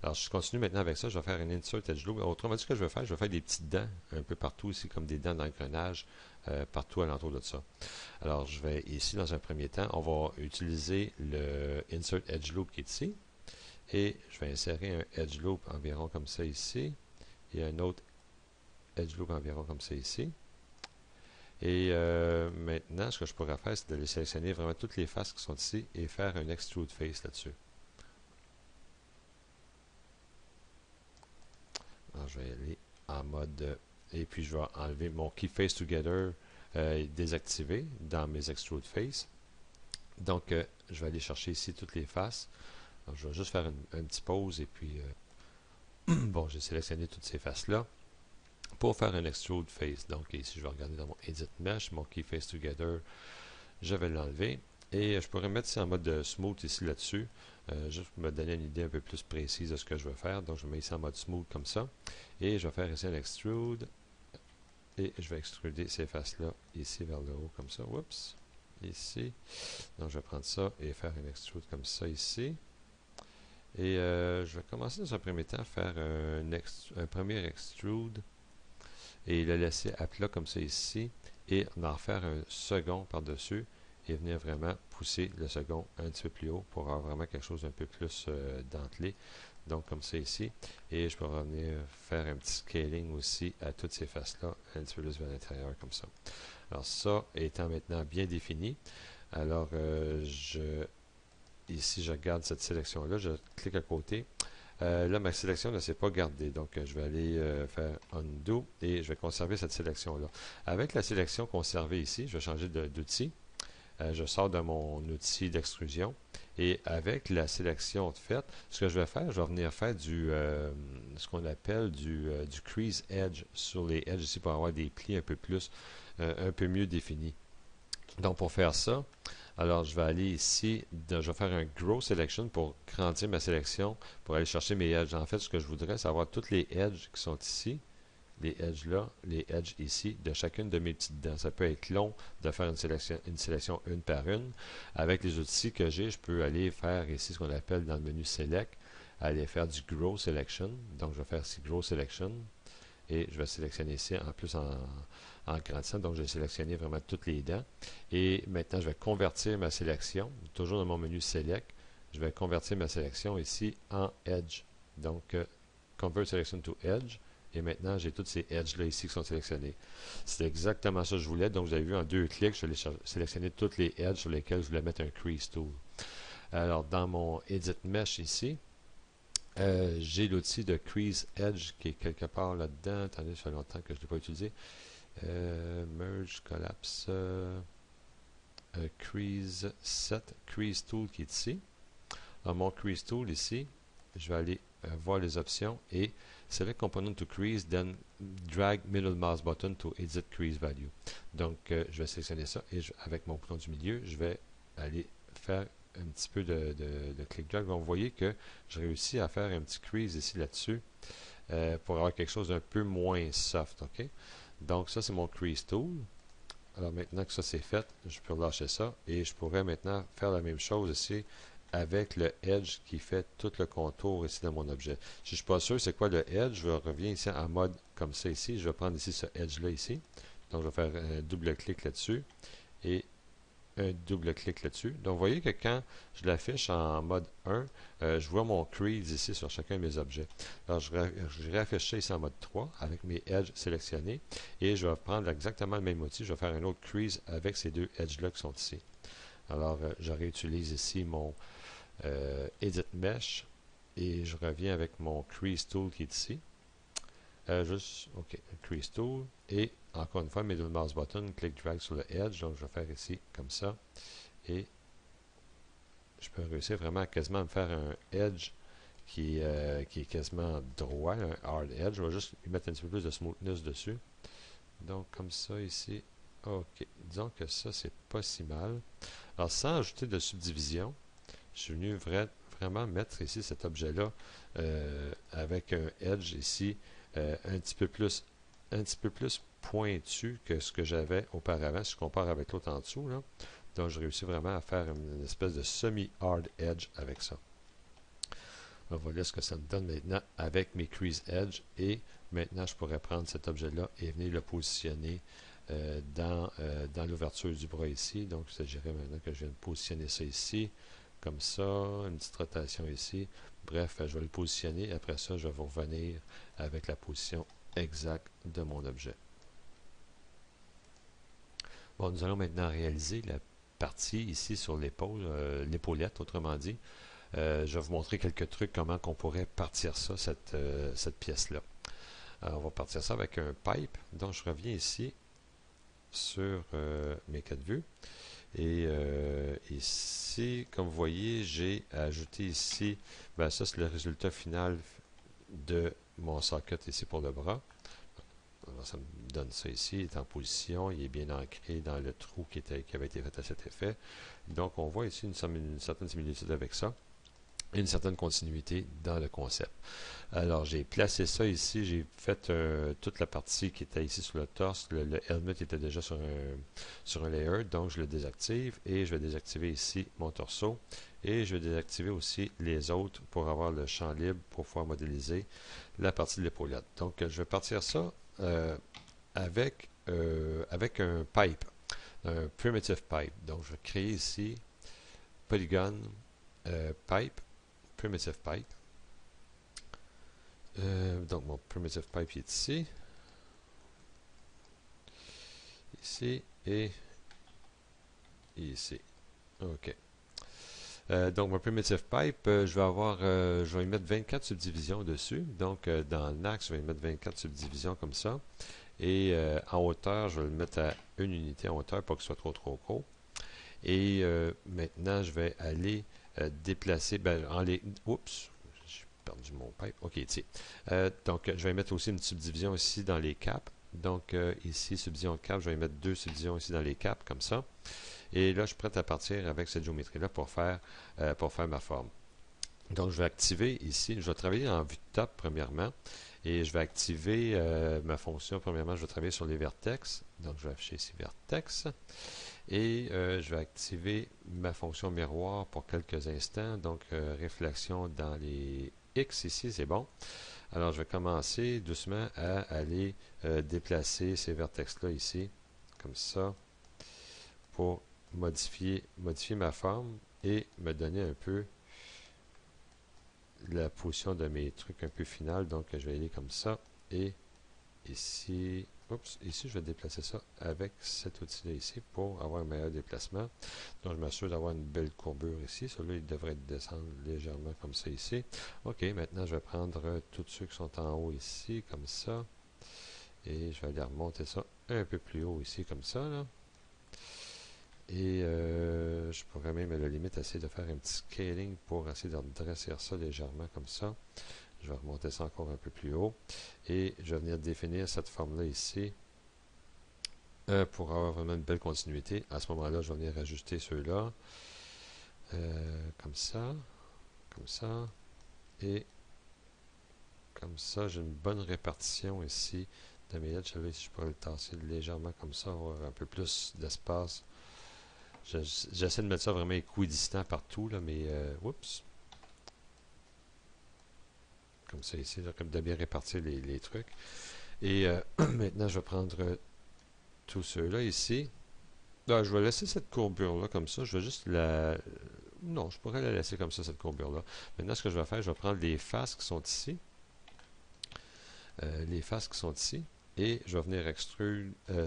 Alors, je continue maintenant avec ça, je vais faire un insert edge loop. Autrement dit, ce que je vais faire des petites dents un peu partout ici, comme des dents d'engrenage, partout alentour de ça. Alors, je vais ici, dans un premier temps, on va utiliser le insert edge loop qui est ici. Et je vais insérer un edge loop environ comme ça ici. Et un autre edge loop environ comme ça ici. Et maintenant, ce que je pourrais faire, c'est d'aller sélectionner vraiment toutes les faces qui sont ici et faire un extrude face là-dessus. Alors, je vais aller en mode... et puis, je vais enlever mon Key Face Together désactivé dans mes extrude face. Donc, je vais aller chercher ici toutes les faces. Alors, je vais juste faire une petite pause et puis... bon, j'ai sélectionné toutes ces faces-là pour faire un extrude face. Donc ici, je vais regarder dans mon Edit Mesh, mon Key Face Together, je vais l'enlever. Et je pourrais mettre ça en mode smooth ici là-dessus, juste pour me donner une idée un peu plus précise de ce que je veux faire. Donc je mets ici en mode smooth comme ça. Et je vais faire ici un extrude. Et je vais extruder ces faces-là ici vers le haut comme ça. Oups, ici. Donc je vais prendre ça et faire un extrude comme ça ici. Et je vais commencer dans un premier temps à faire un premier extrude et le laisser à plat comme ça ici et en faire un second par-dessus et venir vraiment pousser le second un petit peu plus haut pour avoir vraiment quelque chose d'un peu plus dentelé. Donc comme ça ici. Et je peux revenir faire un petit scaling aussi à toutes ces faces-là, un petit peu plus vers l'intérieur comme ça. Alors ça étant maintenant bien défini, alors ici, je garde cette sélection-là, je clique à côté. Là, ma sélection ne s'est pas gardée, donc je vais aller faire Undo et je vais conserver cette sélection-là. Avec la sélection conservée ici, je vais changer d'outil. Je sors de mon outil d'extrusion et avec la sélection faite, ce que je vais faire, je vais venir faire ce qu'on appelle du crease edge sur les edges ici pour avoir des plis un peu plus, un peu mieux définis. Donc, pour faire ça, alors je vais aller ici, je vais faire un Grow Selection pour grandir ma sélection, pour aller chercher mes edges. En fait, ce que je voudrais, c'est avoir toutes les edges qui sont ici, les edges là, les edges ici, de chacune de mes petites dents. Ça peut être long de faire une sélection une par une. Avec les outils que j'ai, je peux aller faire ici ce qu'on appelle dans le menu Select, aller faire du Grow Selection. Donc, je vais faire ici Grow Selection. Et je vais sélectionner ici en plus en grandissant. Donc, j'ai sélectionné vraiment toutes les dents. Et maintenant, je vais convertir ma sélection, toujours dans mon menu Select. Je vais convertir ma sélection ici en Edge. Donc, Convert Selection to Edge. Et maintenant, j'ai toutes ces edges-là ici qui sont sélectionnés. C'est exactement ça que je voulais. Donc, vous avez vu en 2 clics, je vais sélectionner toutes les edges sur lesquelles je voulais mettre un Crease Tool. Alors, dans mon Edit Mesh ici, j'ai l'outil de Crease Edge qui est quelque part là-dedans. Attendez, ça fait longtemps que je ne l'ai pas utilisé. Merge, Collapse, Crease Set, Crease Tool qui est ici. Dans mon Crease Tool ici, je vais aller voir les options et Select Component to Crease, then drag Middle Mouse Button to Edit Crease Value. Donc, je vais sélectionner ça et avec mon bouton du milieu, je vais aller faire un petit peu de click drag. Donc, vous voyez que je réussis à faire un petit crease ici là-dessus pour avoir quelque chose d'un peu moins soft. OK? Donc, ça, c'est mon crease tool. Alors maintenant que ça c'est fait, je peux relâcher ça et je pourrais maintenant faire la même chose ici avec le edge qui fait tout le contour ici de mon objet. Si je ne suis pas sûr c'est quoi le edge, je reviens ici en mode comme ça ici. Je vais prendre ici ce edge là ici. Donc je vais faire un double clic là-dessus et un double clic là-dessus. Donc vous voyez que quand je l'affiche en mode 1, je vois mon crease ici sur chacun de mes objets. Alors je réaffiche ça ici en mode 3 avec mes edges sélectionnés et je vais prendre exactement le même outil. Je vais faire un autre crease avec ces deux edges-là qui sont ici. Alors je réutilise ici mon Edit Mesh et je reviens avec mon Crease Tool qui est ici. OK, Crease Tool et encore une fois, mes deux mouse button, clic drag sur le edge, donc je vais faire ici comme ça et je peux réussir vraiment quasiment à me faire un edge qui est quasiment droit, un hard edge. Je vais juste lui mettre un petit peu plus de smoothness dessus. Donc comme ça ici, OK, disons que ça c'est pas si mal. Alors sans ajouter de subdivision, je suis venu vraiment mettre ici cet objet-là avec un edge ici un petit peu plus pointu que ce que j'avais auparavant, si je compare avec l'autre en dessous. Là. Donc, je réussis vraiment à faire une espèce de semi-hard edge avec ça. Alors, voilà ce que ça me donne maintenant avec mes crease edge. Et maintenant, je pourrais prendre cet objet-là et venir le positionner dans l'ouverture du bras ici. Donc, il s'agirait maintenant que je vienne positionner ça ici, comme ça, une petite rotation ici. Bref, je vais le positionner. Après ça, je vais vous revenir avec la position exacte de mon objet. Bon, nous allons maintenant réaliser la partie ici sur l'épaule, l'épaulette, autrement dit. Je vais vous montrer quelques trucs, comment on pourrait partir ça, cette pièce-là. On va partir ça avec un pipe. Donc, je reviens ici sur mes quatre vues. Et ici, comme vous voyez, j'ai ajouté ici, ben ça c'est le résultat final de mon socket ici pour le bras. Alors, ça me donne ça ici, il est en position, il est bien ancré dans le trou qui avait été fait à cet effet. Donc on voit ici une certaine similitude avec ça et une certaine continuité dans le concept. Alors, j'ai placé ça ici, j'ai fait toute la partie qui était ici sur le torse, le helmet était déjà sur un layer, donc je le désactive et je vais désactiver ici mon torso et je vais désactiver aussi les autres pour avoir le champ libre pour pouvoir modéliser la partie de l'épaulette. Donc, je vais partir ça avec un pipe, un primitive pipe. Donc, je vais créer ici Polygon Pipe, Primitive Pipe. Donc mon primitive pipe est ici, ici et ici. OK. Donc mon primitive pipe, je vais y mettre 24 subdivisions dessus. Donc dans l'axe, je vais y mettre 24 subdivisions comme ça. Et en hauteur, je vais le mettre à une unité en hauteur pour que ce soit trop gros. Et maintenant, je vais aller déplacer, oups, j'ai perdu mon pipe. OK, ici. Donc, je vais mettre aussi une subdivision ici dans les caps. Donc, ici, subdivision de cap, je vais mettre deux subdivisions ici dans les caps, comme ça. Et là, je suis prêt à partir avec cette géométrie-là pour faire ma forme. Donc, je vais activer ici, je vais travailler en vue de top, premièrement. Et je vais activer ma fonction, premièrement, je vais travailler sur les vertex. Donc, je vais afficher ici vertex. Et je vais activer ma fonction miroir pour quelques instants. Donc, réflexion dans les X ici, c'est bon. Alors, je vais commencer doucement à aller déplacer ces vertex-là ici, comme ça, pour modifier ma forme et me donner un peu la position de mes trucs un peu finales. Donc, je vais aller comme ça. Et ici, ici, je vais déplacer ça avec cet outil-là ici pour avoir un meilleur déplacement. Donc, je m'assure d'avoir une belle courbure ici. Celui-là, il devrait descendre légèrement comme ça ici. OK, maintenant, je vais prendre tous ceux qui sont en haut ici, comme ça. Et je vais aller remonter ça un peu plus haut ici, comme ça, là. Et je pourrais même, à la limite, essayer de faire un petit scaling pour essayer de dresser ça légèrement comme ça. Je vais remonter ça encore un peu plus haut. Et je vais venir définir cette forme-là ici pour avoir vraiment une belle continuité. À ce moment-là, je vais venir ajuster ceux-là. Comme ça. Comme ça. Et comme ça, j'ai une bonne répartition ici de mes lettres. Si je pourrais le tasser légèrement comme ça, avoir un peu plus d'espace. J'essaie de mettre ça vraiment équidistant partout, là, mais oups. Comme ça ici, là, comme de bien répartir les trucs. Et maintenant, je vais prendre tous ceux-là ici. Là, je vais laisser cette courbure-là comme ça. Je vais juste la... Non, je pourrais la laisser comme ça, cette courbure-là. Maintenant, ce que je vais faire, je vais prendre les faces qui sont ici. Les faces qui sont ici. Et je vais venir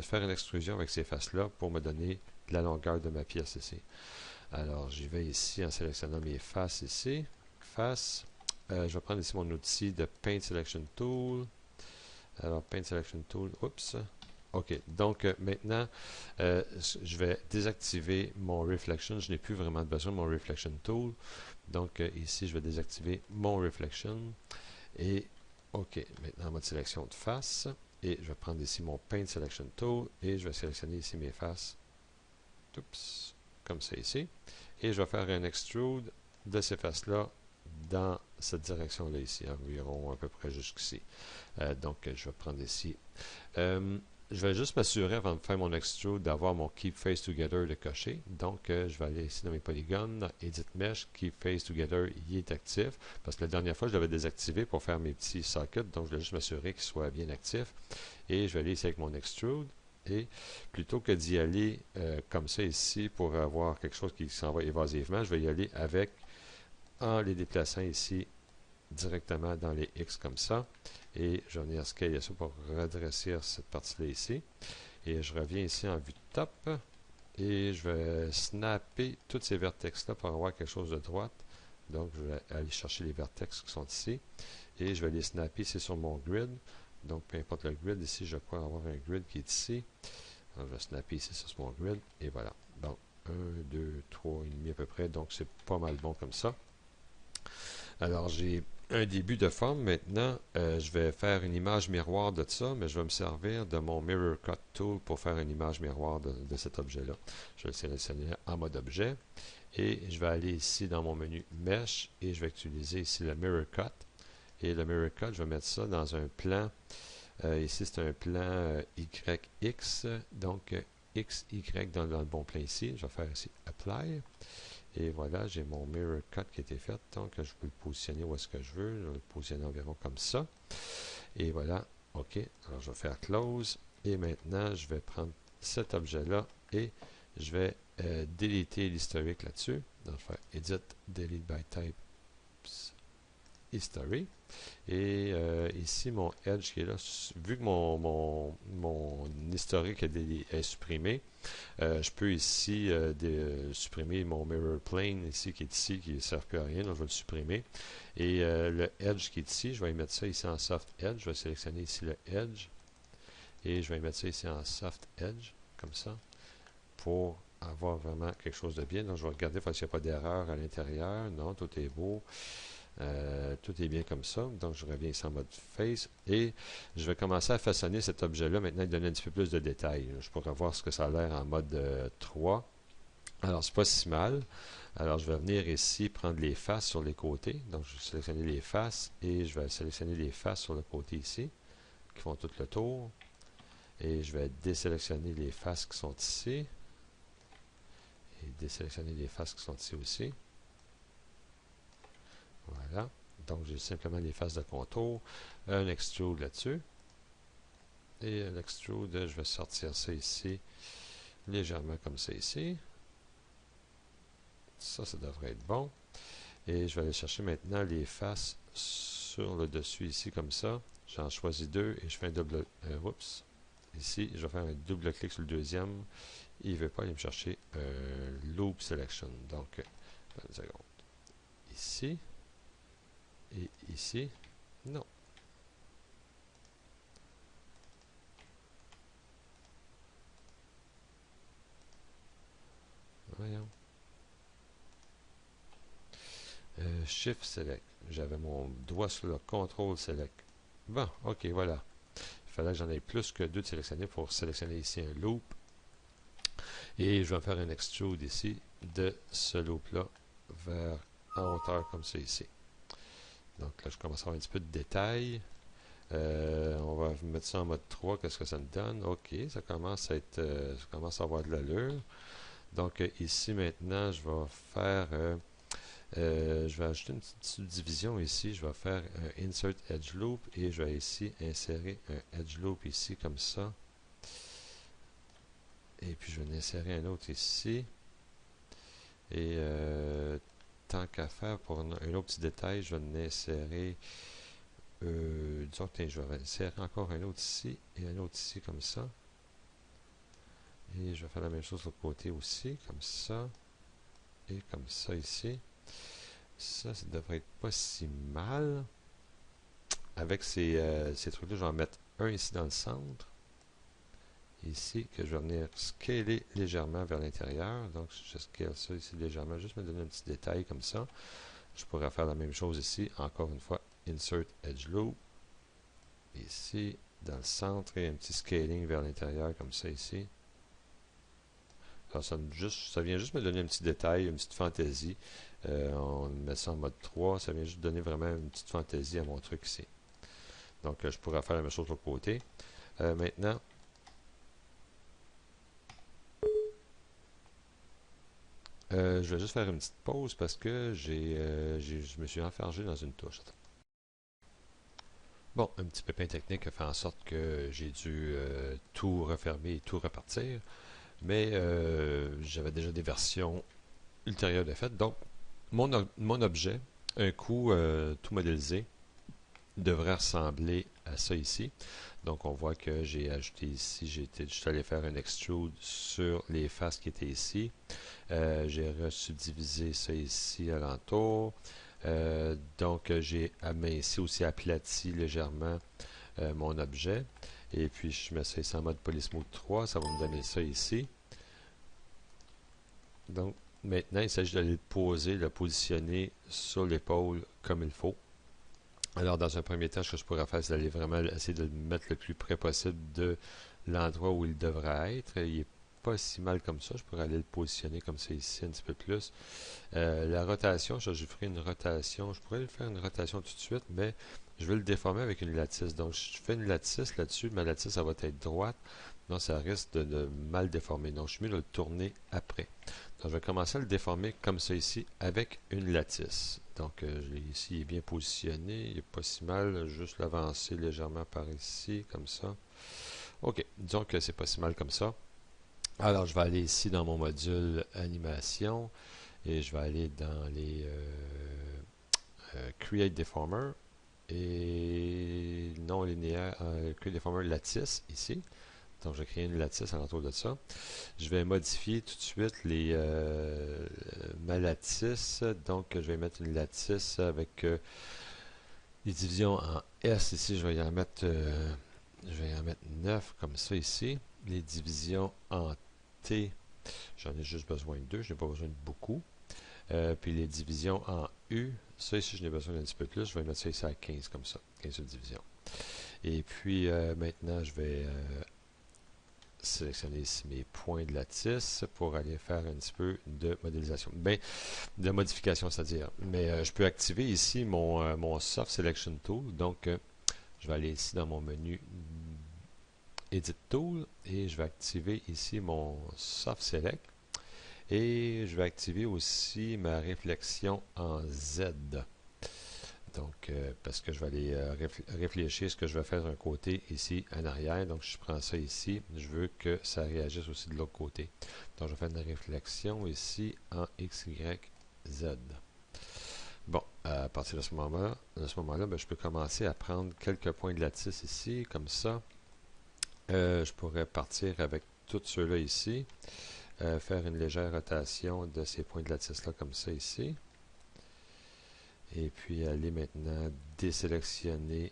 faire une extrusion avec ces faces-là pour me donner la longueur de ma pièce ici. Alors, j'y vais ici en sélectionnant mes faces ici. Faces. Je vais prendre ici mon outil de Paint Selection Tool. Alors, Paint Selection Tool, oups. OK, donc maintenant, je vais désactiver mon Reflection. Je n'ai plus vraiment besoin de mon Reflection Tool. Donc, ici, je vais désactiver mon Reflection. Et, OK, maintenant, en mode sélection de face. Et je vais prendre ici mon Paint Selection Tool. Et je vais sélectionner ici mes faces. Oups, comme ça ici. Et je vais faire un extrude de ces faces-là dans cette direction-là ici, environ à peu près jusqu'ici. Donc, je vais prendre ici. Je vais juste m'assurer avant de faire mon extrude d'avoir mon Keep Face Together de coché. Donc, je vais aller ici dans mes polygones, dans Edit Mesh, Keep Face Together, il est actif. Parce que la dernière fois, je l'avais désactivé pour faire mes petits sockets. Donc, je vais juste m'assurer qu'il soit bien actif. Et je vais aller ici avec mon extrude. Et plutôt que d'y aller comme ça ici pour avoir quelque chose qui s'en va évasivement, je vais y aller avec, en les déplaçant ici directement dans les X comme ça. Et je vais venir scaler ça pour redresser cette partie-là ici. Et je reviens ici en vue de top. Et je vais snapper tous ces vertex-là pour avoir quelque chose de droite. Donc, je vais aller chercher les vertex qui sont ici. Et je vais les snapper ici sur mon grid. Donc, peu importe le grid, ici, je crois avoir un grid qui est ici. Alors, je vais snapper ici sur mon grid. Et voilà. Donc, 1, 2, 3 et demi à peu près. Donc, c'est pas mal bon comme ça. Alors, j'ai un début de forme. Maintenant, je vais faire une image miroir de ça, mais je vais me servir de mon Mirror Cut Tool pour faire une image miroir de cet objet-là. Je vais le sélectionner en mode objet. Et je vais aller ici dans mon menu Mesh et je vais utiliser ici le Mirror Cut. Et le Mirror Cut, je vais mettre ça dans un plan. Ici, c'est un plan YX. Donc, XY dans le bon plan ici. Je vais faire ici Apply. Et voilà, j'ai mon Mirror Cut qui a été fait. Donc, je peux le positionner où est-ce que je veux. Je vais le positionner environ comme ça. Et voilà. OK. Alors, je vais faire Close. Et maintenant, je vais prendre cet objet-là et je vais déliter l'historique là-dessus. Donc, je vais faire Edit, Delete by Type, History. Et ici, mon Edge qui est là, vu que mon historique est supprimé, je peux ici supprimer mon Mirror Plane ici qui est ici, qui ne sert plus à rien, donc je vais le supprimer. Et le Edge qui est ici, je vais mettre ça ici en Soft Edge. Je vais sélectionner ici le Edge. Et je vais mettre ça ici en Soft Edge, comme ça, pour avoir vraiment quelque chose de bien. Donc je vais regarder s'il n'y a pas d'erreur à l'intérieur. Non, tout est beau. Tout est bien comme ça. Donc, je reviens ici en mode Face et je vais commencer à façonner cet objet-là. Maintenant, il donne un petit peu plus de détails. Je pourrais voir ce que ça a l'air en mode 3. Alors, c'est pas si mal. Alors, je vais venir ici prendre les faces sur les côtés. Donc, je vais sélectionner les faces et je vais sélectionner les faces sur le côté ici qui font tout le tour. Et je vais désélectionner les faces qui sont ici et désélectionner les faces qui sont ici aussi. Voilà. Donc, j'ai simplement les faces de contour, un extrude là-dessus. Et l'extrude, je vais sortir ça ici, légèrement comme ça ici. Ça devrait être bon. Et je vais aller chercher maintenant les faces sur le dessus ici, comme ça. J'en choisis deux et je fais un double... oups. Ici, je vais faire un double clic sur le deuxième. Il ne veut pas aller me chercher Loop Selection. Donc, une seconde. Ici. Et ici, non. Voyons. Shift Select. J'avais mon doigt sur le Control Select. Bon, ok, voilà. Il fallait que j'en aie plus que deux de sélectionnés pour sélectionner ici un loop. Et je vais faire un extrude ici de ce loop-là vers en hauteur comme ça ici. Donc là, je commence à avoir un petit peu de détails. On va mettre ça en mode 3. Qu'est-ce que ça me donne? OK, ça commence à être, ça commence à avoir de l'allure. Donc ici maintenant, je vais ajouter une petite subdivision ici. Je vais faire un insert edge loop et je vais ici insérer un edge loop ici comme ça. Et puis je vais en insérer un autre ici. Et tant qu'à faire, pour un autre petit détail, je vais en insérer, disons que je vais insérer encore un autre ici et un autre ici comme ça. Et je vais faire la même chose de l'autre côté aussi, comme ça. Et comme ça ici. Ça devrait être pas si mal. Avec ces trucs-là, je vais en mettre un ici dans le centre. Ici, que je vais venir scaler légèrement vers l'intérieur. Donc, je scale ça ici légèrement, juste me donner un petit détail comme ça. Je pourrais faire la même chose ici. Encore une fois, Insert Edge Loop. Ici, dans le centre, et un petit scaling vers l'intérieur comme ça ici. Alors, ça vient juste me donner un petit détail, une petite fantaisie. On met ça en mode 3. Ça vient juste donner vraiment une petite fantaisie à mon truc ici. Donc, je pourrais faire la même chose de l'autre côté. Maintenant, je vais juste faire une petite pause parce que je me suis enfargé dans une touche. Bon, un petit pépin technique a fait en sorte que j'ai dû tout refermer et tout repartir. Mais j'avais déjà des versions ultérieures de fait. Donc, mon objet, un coup tout modélisé, devrait ressembler à ça ici. Donc, on voit que j'ai ajouté ici, je suis allé faire un extrude sur les faces qui étaient ici. J'ai resubdivisé ça ici alentour. Donc, j'ai aminci aussi aplati légèrement mon objet. Et puis, je mets ça ici en mode Polysmooth 3. Ça va me donner ça ici. Donc, maintenant, il s'agit d'aller le poser, le positionner sur l'épaule comme il faut. Alors, dans un premier temps, ce que je pourrais faire, c'est d'aller vraiment essayer de le mettre le plus près possible de l'endroit où il devrait être. Il n'est pas si mal comme ça. Je pourrais aller le positionner comme ça ici un petit peu plus. La rotation, je ferai une rotation. Je pourrais faire une rotation tout de suite, mais je vais le déformer avec une lattice. Donc, je fais une lattice là-dessus. Ma lattice, ça va être droite. Donc, ça risque de mal déformer. Donc, je suis mieux de le tourner après. Donc, je vais commencer à le déformer comme ça ici avec une lattice. Donc, ici, il est bien positionné. Il n'est pas si mal. Juste l'avancer légèrement par ici, comme ça. OK. Disons que c'est pas si mal comme ça. Alors, je vais aller ici dans mon module animation et je vais aller dans les Create Deformer et non linéaire, Create Deformer lattice ici. Donc, je vais créer une lattice alentour de ça. Je vais modifier tout de suite ma lattice. Donc, je vais mettre une lattice avec les divisions en S ici. Je vais y en mettre 9 comme ça ici. Les divisions en T, j'en ai juste besoin de 2. Je n'ai pas besoin de beaucoup. Puis les divisions en U, ça ici, je n'ai besoin d'un petit peu plus. Je vais mettre ça ici à 15 comme ça. 15 divisions. Et puis maintenant, je vais sélectionner ici mes points de lattice pour aller faire un petit peu de modélisation. Ben, de modification, c'est-à-dire. Mais je peux activer ici mon Soft Selection Tool. Donc, je vais aller ici dans mon menu Edit Tool et je vais activer ici mon Soft Select. Et je vais activer aussi ma réflexion en Z. Donc, parce que je vais aller réfléchir ce que je vais faire d'un côté ici en arrière. Donc, je prends ça ici. Je veux que ça réagisse aussi de l'autre côté. Donc, je vais faire une réflexion ici en X, Y, Z. Bon, à partir de ce moment-là, ben, je peux commencer à prendre quelques points de lattice ici, comme ça. Je pourrais partir avec tous ceux-là ici. Faire une légère rotation de ces points de lattice-là, comme ça ici. Et puis aller maintenant désélectionner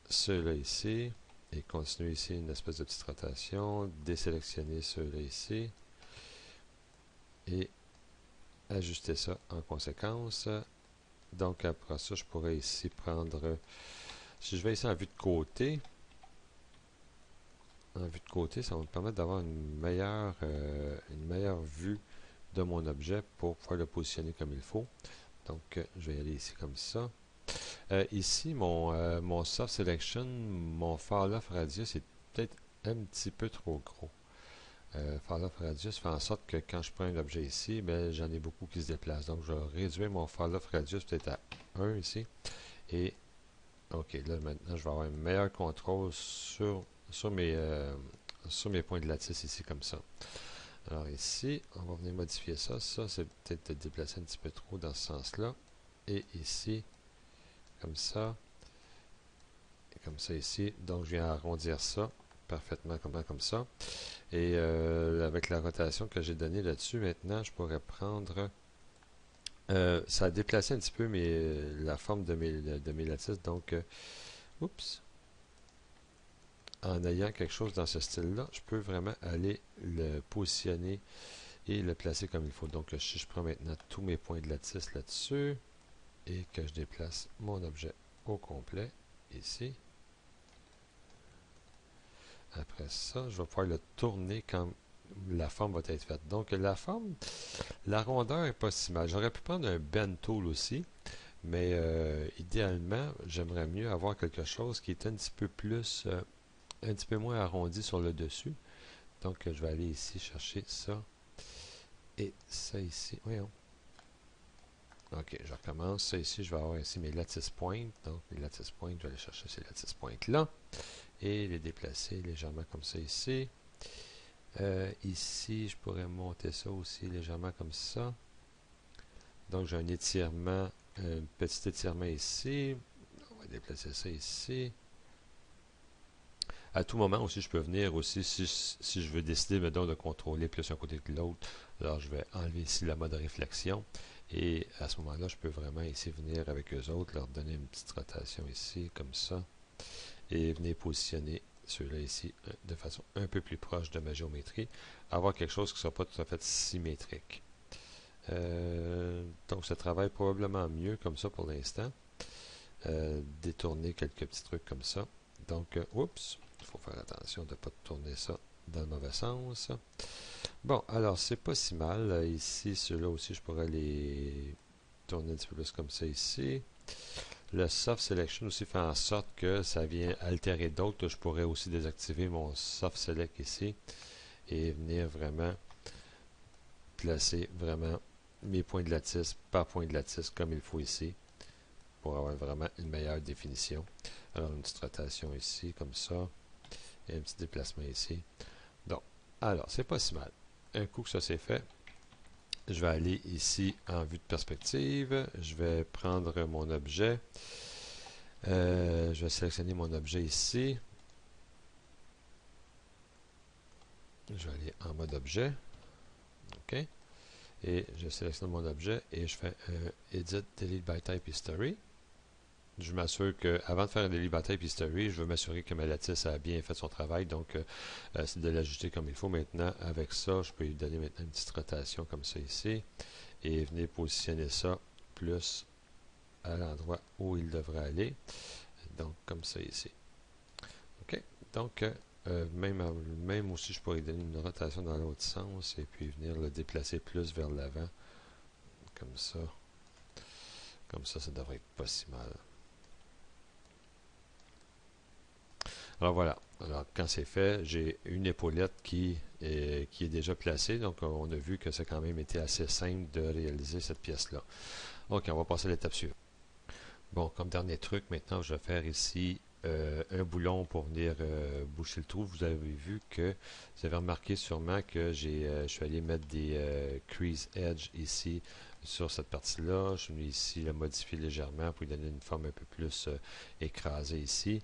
ceux-là ici et continuer ici une espèce de petite rotation, désélectionner ceux-là ici et ajuster ça en conséquence. Donc après ça, je pourrais ici prendre, si je vais ici en vue de côté, ça va me permettre d'avoir une meilleure vue de mon objet pour pouvoir le positionner comme il faut. Donc, je vais y aller ici comme ça. Ici, mon soft selection, mon fall off radius est peut-être un petit peu trop gros. Fall off radius fait en sorte que quand je prends un objet ici, ben, j'en ai beaucoup qui se déplacent. Donc, je vais réduire mon fall off radius peut-être à 1 ici. Et, OK, là, maintenant, je vais avoir un meilleur contrôle sur mes points de lattice ici, comme ça. Alors ici, on va venir modifier ça. Ça, c'est peut-être de déplacer un petit peu trop dans ce sens-là. Et ici, comme ça. Et comme ça ici. Donc, je viens arrondir ça parfaitement comme ça. Et avec la rotation que j'ai donnée là-dessus, maintenant, je pourrais prendre... ça a déplacé un petit peu la forme de mes lattices. Donc, oups. En ayant quelque chose dans ce style-là, je peux vraiment aller le positionner et le placer comme il faut. Donc, si je prends maintenant tous mes points de lattice là-dessus et que je déplace mon objet au complet, ici. Après ça, je vais pouvoir le tourner quand la forme va être faite. Donc, la forme, la rondeur n'est pas si mal. J'aurais pu prendre un bend tool aussi, mais idéalement, j'aimerais mieux avoir quelque chose qui est un petit peu plus, un petit peu moins arrondi sur le dessus. Donc, je vais aller ici chercher ça et ça ici. Voyons. OK, je recommence. Ça ici, je vais avoir ici mes lattice points. Donc, mes lattice points, je vais aller chercher ces lattice points-là et les déplacer légèrement comme ça ici. Ici, je pourrais monter ça aussi légèrement comme ça. Donc, j'ai un étirement, un petit étirement ici. On va déplacer ça ici. À tout moment aussi, je peux venir aussi, si je veux décider maintenant de contrôler plus un côté que l'autre, alors je vais enlever ici la mode réflexion. Et à ce moment-là, je peux vraiment ici venir avec eux autres, leur donner une petite rotation ici, comme ça. Et venir positionner ceux-là ici de façon un peu plus proche de ma géométrie. Avoir quelque chose qui ne soit pas tout à fait symétrique. Donc ça travaille probablement mieux comme ça pour l'instant. Détourner quelques petits trucs comme ça. Donc, oups, il faut faire attention de ne pas tourner ça dans le mauvais sens. Bon, alors c'est pas si mal. Ici, ceux-là aussi, je pourrais les tourner un petit peu plus comme ça ici. Le soft selection aussi fait en sorte que ça vient altérer d'autres. Je pourrais aussi désactiver mon soft select ici et venir vraiment placer vraiment mes points de lattice par point de lattice comme il faut ici pour avoir vraiment une meilleure définition. Alors une petite rotation ici comme ça et un petit déplacement ici. Donc, alors c'est pas si mal. Un coup que ça c'est fait, je vais aller ici en vue de perspective. Je vais prendre mon objet. Je vais sélectionner mon objet ici. Je vais aller en mode objet. OK. Et je sélectionne mon objet et je fais Edit Delete by Type History. Je m'assure que avant de faire un Delete by Type History, je veux m'assurer que ma lattice a bien fait son travail. Donc, c'est de l'ajuster comme il faut. Maintenant, avec ça, je peux lui donner maintenant une petite rotation comme ça ici. Et venir positionner ça plus à l'endroit où il devrait aller. Donc, comme ça ici. OK. Donc, même aussi, je pourrais lui donner une rotation dans l'autre sens et puis venir le déplacer plus vers l'avant. Comme ça. Comme ça devrait être pas si mal. Alors voilà. Alors, quand c'est fait, j'ai une épaulette qui est déjà placée. Donc, on a vu que ça a quand même été assez simple de réaliser cette pièce-là. OK, on va passer à l'étape suivante. Bon, comme dernier truc, maintenant, je vais faire ici un boulon pour venir boucher le trou. Vous avez vu que, vous avez remarqué sûrement que je suis allé mettre des crease edge ici sur cette partie-là. Je suis venu ici la modifier légèrement pour lui donner une forme un peu plus écrasée ici.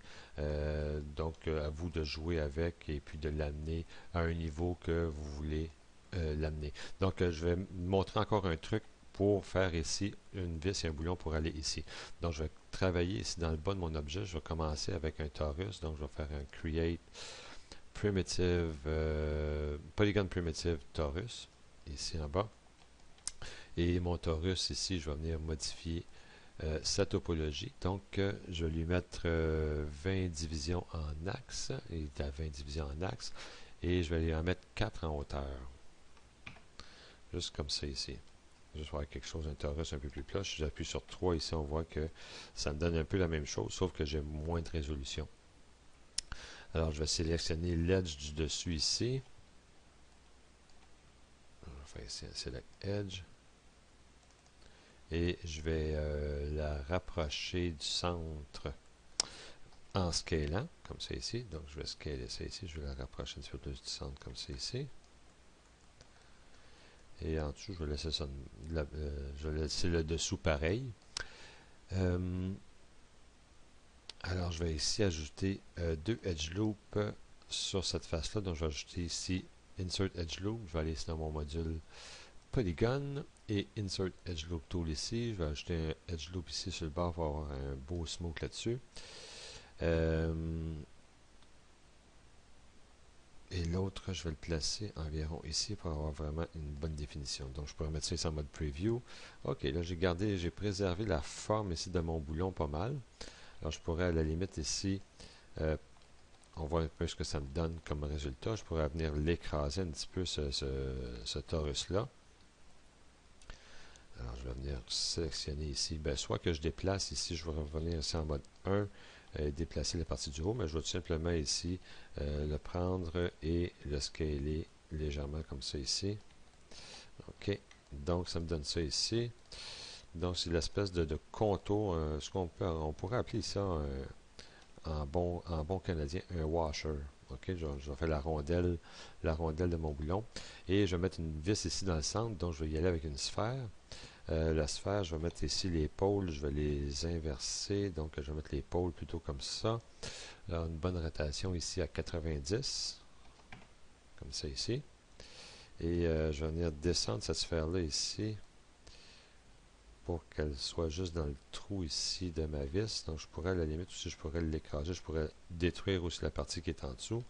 Donc, à vous de jouer avec et puis de l'amener à un niveau que vous voulez l'amener. Donc, je vais montrer encore un truc pour faire ici une vis et un boulon pour aller ici. Donc, je vais travailler ici dans le bas de mon objet. Je vais commencer avec un torus. Donc, je vais faire un Create Primitive, Polygon Primitive Torus, ici en bas. Et mon torus ici, je vais venir modifier sa topologie. Donc, je vais lui mettre 20 divisions en axe. Il est à 20 divisions en axe. Et je vais lui en mettre 4 en hauteur. Juste comme ça ici. Juste voir quelque chose, un torus un peu plus plat. Si j'appuie sur 3 ici, on voit que ça me donne un peu la même chose, sauf que j'ai moins de résolution. Alors, je vais sélectionner l'edge du dessus ici. Je vais faire ici un select edge. Et je vais la rapprocher du centre en scalant, comme ça ici. Donc, je vais scaler ça ici. Je vais la rapprocher un petit peu plus du centre, comme ça ici. Et en dessous, je vais laisser ça, je vais laisser le dessous pareil. Alors, je vais ici ajouter deux edge loops sur cette face-là. Donc, je vais ajouter ici Insert Edge Loop. Je vais aller ici dans mon module Polygon et Insert Edge Loop Tool ici. Je vais ajouter un Edge Loop ici sur le bord pour avoir un beau smoke là-dessus. Et l'autre, je vais le placer environ ici pour avoir vraiment une bonne définition. Donc, je pourrais mettre ça ici en mode Preview. OK, là, j'ai préservé la forme ici de mon boulon pas mal. Alors, je pourrais à la limite ici, on voit un peu ce que ça me donne comme résultat. Je pourrais venir l'écraser un petit peu, ce torus-là. Alors, je vais venir sélectionner ici. Ben, soit que je déplace ici, je vais revenir ici en mode 1, déplacer la partie du haut, mais je vais tout simplement ici le prendre et le scaler légèrement comme ça ici. OK. Donc, ça me donne ça ici. Donc, c'est l'espèce de contour, ce on pourrait appeler ça en bon canadien, un washer. OK, je vais faire la rondelle de mon boulon. Et je vais mettre une vis ici dans le centre, donc je vais y aller avec une sphère. La sphère, je vais mettre ici les pôles, je vais les inverser, donc je vais mettre les pôles plutôt comme ça. Alors, une bonne rotation ici à 90, comme ça ici. Et je vais venir descendre cette sphère-là ici pour qu'elle soit juste dans le trou ici de ma vis. Donc, je pourrais, à la limite aussi, je pourrais l'écraser, je pourrais détruire aussi la partie qui est en dessous.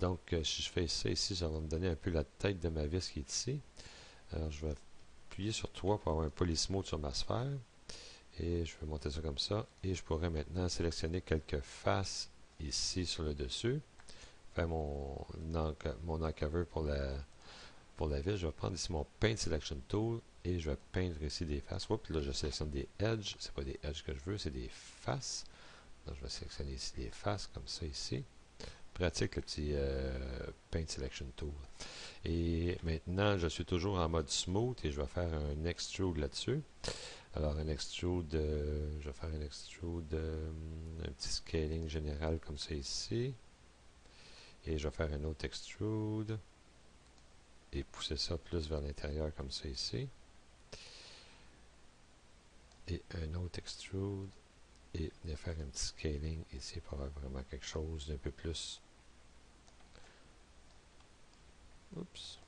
Donc, si je fais ça ici, ça va me donner un peu la tête de ma vis qui est ici. Alors, je vais appuyer sur 3 pour avoir un polysmooth sur ma sphère. Et je vais monter ça comme ça. Et je pourrais maintenant sélectionner quelques faces ici sur le dessus. Faire mon uncover pour la vis. Je vais prendre ici mon Paint Selection Tool et je vais peindre ici des faces. Oups, là je sélectionne des edges. C'est pas des edges que je veux, c'est des faces. Donc je vais sélectionner ici les faces comme ça ici. Pratique le petit Paint Selection Tool. Et maintenant, je suis toujours en mode Smooth et je vais faire un Extrude là-dessus. Alors, un Extrude, je vais faire un Extrude, un petit scaling général comme ça ici. Et je vais faire un autre Extrude. Et pousser ça plus vers l'intérieur comme ça ici. Et un autre Extrude. Et venir faire un petit scaling ici pour avoir vraiment quelque chose d'un peu plus. Oups.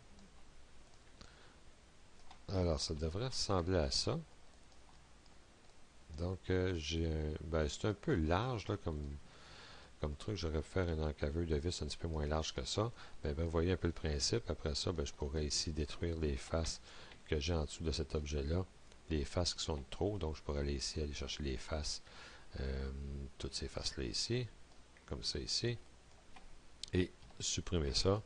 Alors, ça devrait ressembler à ça. Donc, c'est un peu large là, comme truc. J'aurais pu faire un encaveur de vis un petit peu moins large que ça. Mais vous voyez un peu le principe. Après ça, je pourrais ici détruire les faces que j'ai en dessous de cet objet-là. Les faces qui sont de trop. Donc, je pourrais aller ici, aller chercher les faces. Toutes ces faces-là ici. Comme ça ici. Et supprimer ça.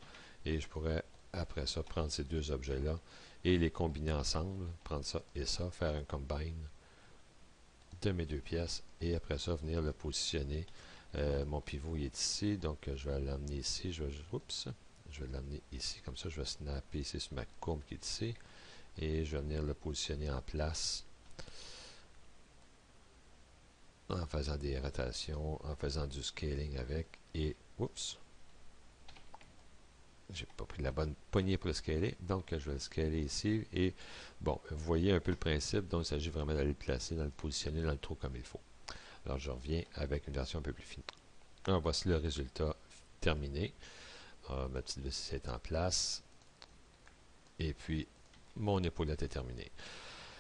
Et je pourrais, après ça, prendre ces deux objets-là et les combiner ensemble. Prendre ça et ça. Faire un combine de mes deux pièces et après ça venir le positionner. Mon pivot il est ici, donc je vais l'amener ici, je vais l'amener ici, comme ça je vais snapper ici sur ma courbe qui est ici et je vais venir le positionner en place en faisant des rotations, en faisant du scaling avec et j'ai pas pris la bonne poignée pour le scaler, donc je vais le scaler ici et bon, vous voyez un peu le principe, donc il s'agit vraiment d'aller le placer, de le positionner dans le trou comme il faut. Alors je reviens avec une version un peu plus fine. Alors voici le résultat terminé. Ma petite vis est en place et puis mon épaulette est terminée.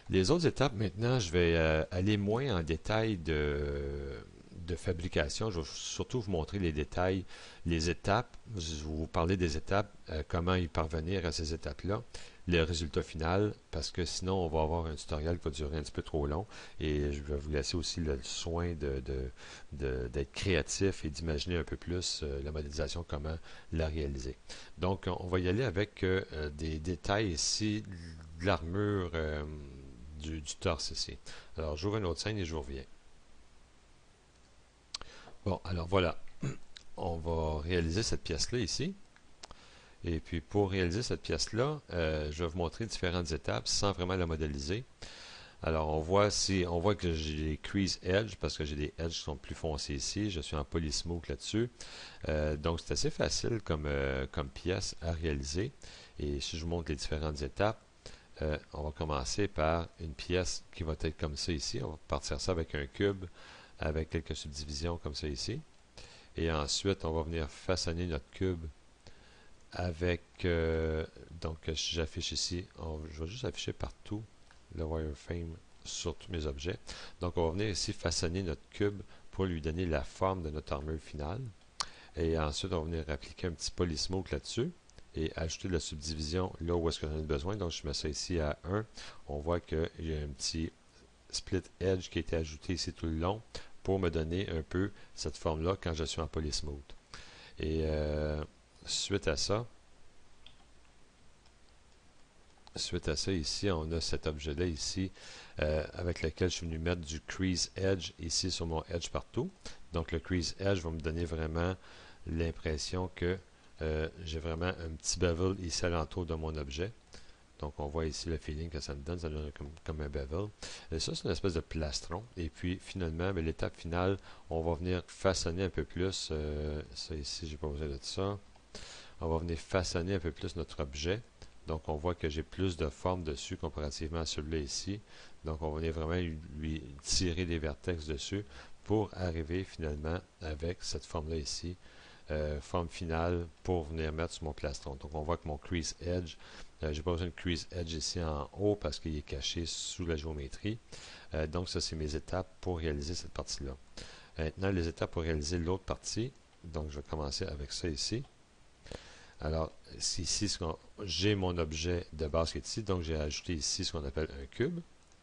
Les autres étapes maintenant, je vais aller moins en détail de fabrication. Je vais surtout vous montrer les détails, les étapes. Je vais vous parler des étapes, comment y parvenir à ces étapes-là, le résultat final, parce que sinon on va avoir un tutoriel qui va durer un petit peu trop long et je vais vous laisser aussi le soin d'être créatif et d'imaginer un peu plus la modélisation, comment la réaliser. Donc on va y aller avec des détails ici de l'armure du torse ici. Alors, j'ouvre une autre scène et je vous reviens. Bon, alors voilà. On va réaliser cette pièce-là ici. Et puis, pour réaliser cette pièce-là, je vais vous montrer différentes étapes sans vraiment la modéliser. Alors, on voit que j'ai des crease edge parce que j'ai des edges qui sont plus foncés ici. Je suis en polysmoke là-dessus. Donc, c'est assez facile comme pièce à réaliser. Et si je vous montre les différentes étapes, on va commencer par une pièce qui va être comme ça ici. On va partir ça avec un cube, avec quelques subdivisions comme ça ici. Et ensuite, on va venir façonner notre cube avec... donc, si j'affiche ici, je vais juste afficher partout le wireframe sur tous mes objets. Donc, on va venir ici façonner notre cube pour lui donner la forme de notre armure finale. Et ensuite, on va venir appliquer un petit polysmoke là-dessus et ajouter de la subdivision là où est-ce que j'en ai besoin. Donc, je mets ça ici à 1. On voit qu'il y a un petit split edge qui a été ajouté ici tout le long pour me donner un peu cette forme-là quand je suis en polysmoke. Et suite à ça ici, on a cet objet-là ici avec lequel je suis venu mettre du crease edge ici sur mon edge partout. Donc, le crease edge va me donner vraiment l'impression que j'ai vraiment un petit bevel ici alentour de mon objet. Donc, on voit ici le feeling que ça me donne comme un bevel. Et ça, c'est une espèce de plastron. Et puis, finalement, l'étape finale, on va venir façonner un peu plus. Ça ici, j'ai pas besoin de ça. On va venir façonner un peu plus notre objet. Donc, on voit que j'ai plus de forme dessus comparativement à celui-là ici. Donc, on va venir vraiment lui tirer des vertex dessus pour arriver finalement avec cette forme-là ici. Forme finale pour venir mettre sur mon plastron. Donc, on voit que mon crease edge, j'ai pas besoin de crease edge ici en haut parce qu'il est caché sous la géométrie. Donc, ça, c'est mes étapes pour réaliser cette partie-là. Maintenant, les étapes pour réaliser l'autre partie. Donc, je vais commencer avec ça ici. Alors, ici, j'ai mon objet de base qui est ici. Donc, j'ai ajouté ici ce qu'on appelle un cube,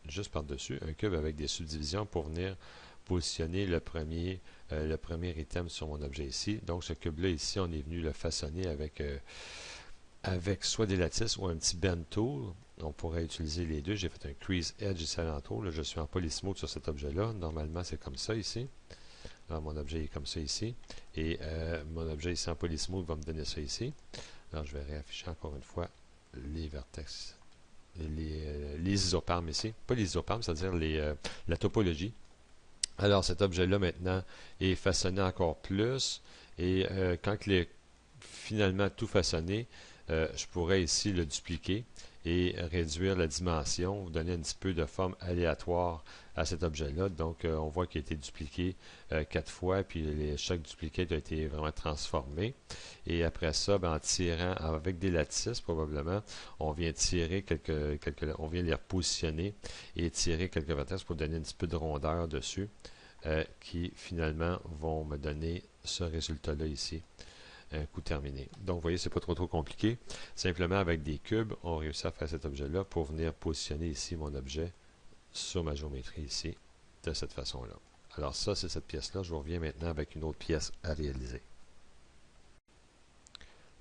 juste par-dessus. Un cube avec des subdivisions pour venir positionner le premier item sur mon objet ici. Donc, ce cube-là ici, on est venu le façonner avec soit des lattices ou un petit bend tool. On pourrait utiliser les deux. J'ai fait un crease edge ici alentour. Là, je suis en polysmoke sur cet objet-là. Normalement, c'est comme ça ici. Alors, mon objet est comme ça ici. Et mon objet ici en polysmoke va me donner ça ici. Alors, je vais réafficher encore une fois les vertex, les isopalmes ici. Pas les isopalmes, c'est-à-dire la topologie. Alors, cet objet-là, maintenant, est façonné encore plus. Et quand il est finalement tout façonné, je pourrais ici le dupliquer et réduire la dimension, vous donner un petit peu de forme aléatoire à cet objet-là. Donc, on voit qu'il a été dupliqué 4 fois, puis chaque duplicate a été vraiment transformé. Et après ça, en tirant avec des lattices, probablement, on vient tirer on vient les repositionner et tirer quelques vertex pour donner un petit peu de rondeur dessus, qui finalement vont me donner ce résultat-là ici. Un coup terminé. Donc, vous voyez, c'est pas trop compliqué. Simplement, avec des cubes, on réussit à faire cet objet-là pour venir positionner ici mon objet sur ma géométrie ici, de cette façon-là. Alors ça, c'est cette pièce-là. Je vous reviens maintenant avec une autre pièce à réaliser.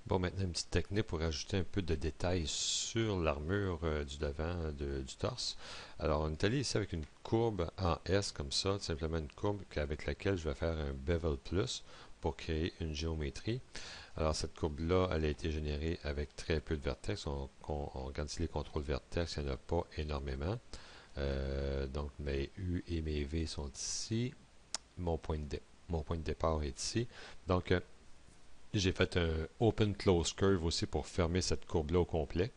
Bon, maintenant, une petite technique pour ajouter un peu de détails sur l'armure du devant du torse. Alors, on est allé ici avec une courbe en S comme ça, simplement une courbe avec laquelle je vais faire un bevel plus pour créer une géométrie. Alors, cette courbe-là, elle a été générée avec très peu de vertex. On regarde ici les contrôles vertex, il n'y en a pas énormément. Donc, mes U et mes V sont ici. Mon point de départ est ici. Donc, j'ai fait un Open Close Curve aussi pour fermer cette courbe-là au complet.